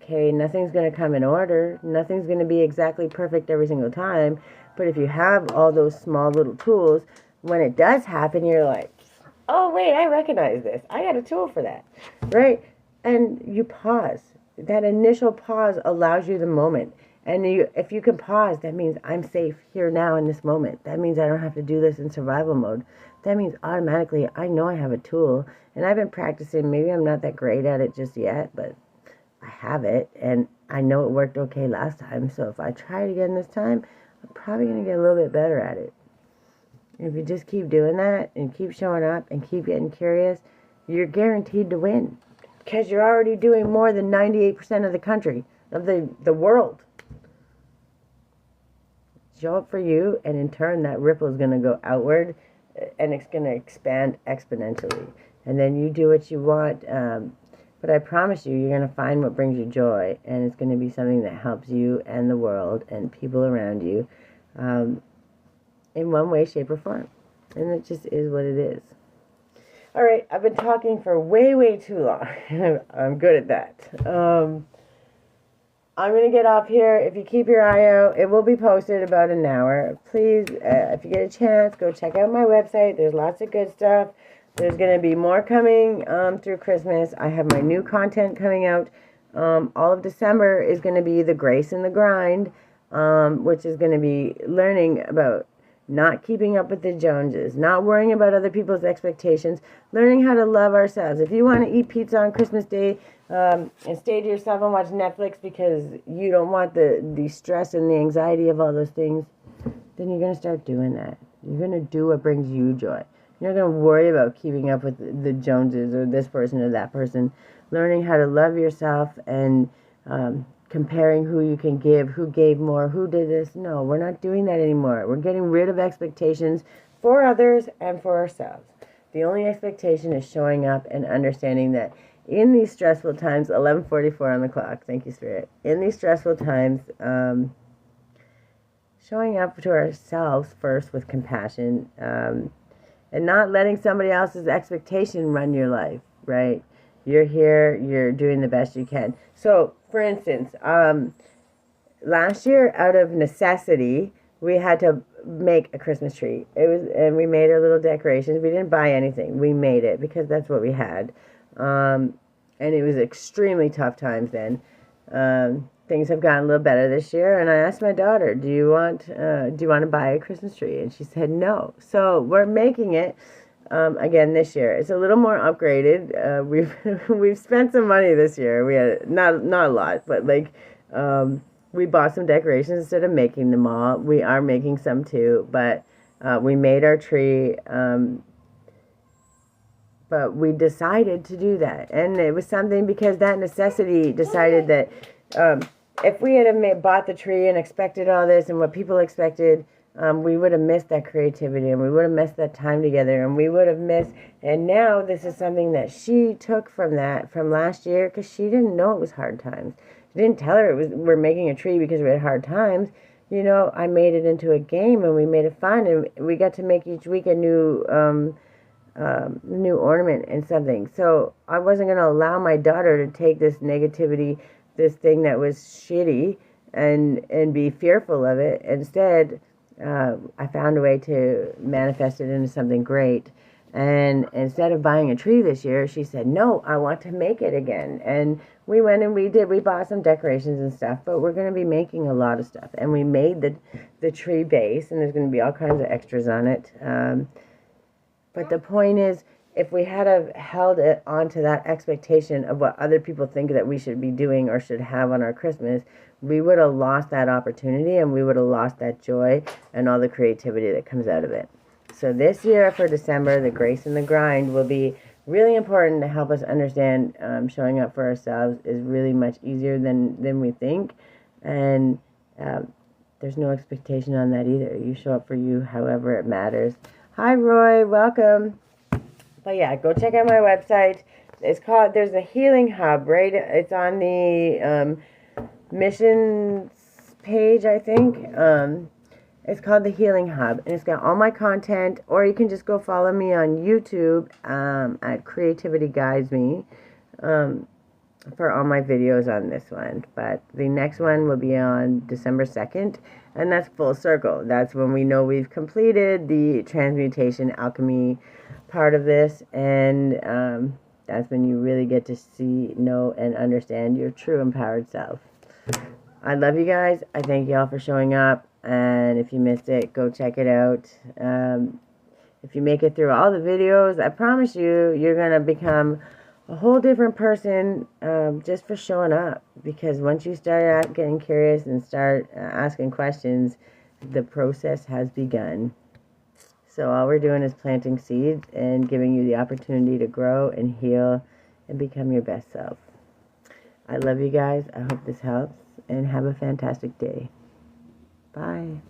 [SPEAKER 1] Okay, nothing's going to come in order. Nothing's going to be exactly perfect every single time. But if you have all those small little tools, when it does happen, you're like, oh, wait, I recognize this. I got a tool for that, right? And you pause. That initial pause allows you the moment. And if you can pause, that means I'm safe here now in this moment. That means I don't have to do this in survival mode. That means automatically I know I have a tool. And I've been practicing. Maybe I'm not that great at it just yet, but I have it. And I know it worked okay last time. So if I try it again this time, I'm probably going to get a little bit better at it. If you just keep doing that and keep showing up and keep getting curious, you're guaranteed to win. Because you're already doing more than 98% of the country, of the world. Show up for you, and in turn, that ripple is going to go outward, and it's going to expand exponentially. And then you do what you want, but I promise you, you're going to find what brings you joy, and it's going to be something that helps you and the world and people around you in one way, shape, or form. And it just is what it is. All right, I've been talking for way too long. I'm good at that. I'm going to get off here. If you keep your eye out, it will be posted about an hour. Please, if you get a chance, go check out my website. There's lots of good stuff. There's going to be more coming through Christmas. I have my new content coming out. All of December is going to be the Grace and the Grind, which is going to be learning about not keeping up with the Joneses, not worrying about other people's expectations, learning how to love ourselves. If you want to eat pizza on Christmas Day and stay to yourself and watch Netflix because you don't want the stress and the anxiety of all those things, then you're going to start doing that. You're going to do what brings you joy. You're not going to worry about keeping up with the Joneses or this person or that person. Learning how to love yourself and comparing who you can give, who gave more, who did this. No, we're not doing that anymore. We're getting rid of expectations for others and for ourselves. The only expectation is showing up and understanding that in these stressful times, 11:44 on the clock, thank you, Spirit. In these stressful times, showing up to ourselves first with compassion and not letting somebody else's expectation run your life, right? You're here, you're doing the best you can. So, for instance, last year, out of necessity, we had to make a Christmas tree. And we made our little decorations. We didn't buy anything. We made it because that's what we had. And it was extremely tough times then. Things have gotten a little better this year. And I asked my daughter, do you want to buy a Christmas tree? And she said no. So we're making it. Again this year. It's a little more upgraded. We've spent some money this year. We had not a lot, but we bought some decorations instead of making them all. We are making some too, but we made our tree But we decided to do that. And it was something because that necessity decided that if we had bought the tree and expected all this and what people expected, we would have missed that creativity and we would have missed that time together and we would have missed. And now this is something that she took from last year because she didn't know it was hard times. I didn't tell her we're making a tree because we had hard times. You know, I made it into a game and we made it fun and we got to make each week a new ornament and something. So I wasn't going to allow my daughter to take this negativity, this thing that was shitty, and be fearful of it. Instead, I found a way to manifest it into something great. And instead of buying a tree this year, she said, no, I want to make it again. And we went and we bought some decorations and stuff, but we're going to be making a lot of stuff. And we made the tree base, and there's going to be all kinds of extras on it. But the point is, if we had held it onto that expectation of what other people think that we should be doing or should have on our Christmas, we would have lost that opportunity and we would have lost that joy and all the creativity that comes out of it. So this year for December, the grace and the grind will be really important to help us understand showing up for ourselves is really much easier than we think. And there's no expectation on that either. You show up for you however it matters. Hi, Roy. Welcome. But yeah, go check out my website. There's a healing hub, right? It's on the missions page, I think. It's called the Healing Hub, and it's got all my content, or you can just go follow me on YouTube at Creativity Guides Me for all my videos on this one. But the next one will be on December 2nd, and that's full circle. That's when we know we've completed the transmutation alchemy part of this, and that's when you really get to see, know, and understand your true empowered self. I love you guys. I thank you all for showing up. And if you missed it, go check it out. If you make it through all the videos, I promise you, you're going to become a whole different person just for showing up. Because once you start out getting curious and start asking questions, the process has begun. So all we're doing is planting seeds and giving you the opportunity to grow and heal and become your best self. I love you guys. I hope this helps. And have a fantastic day. Bye.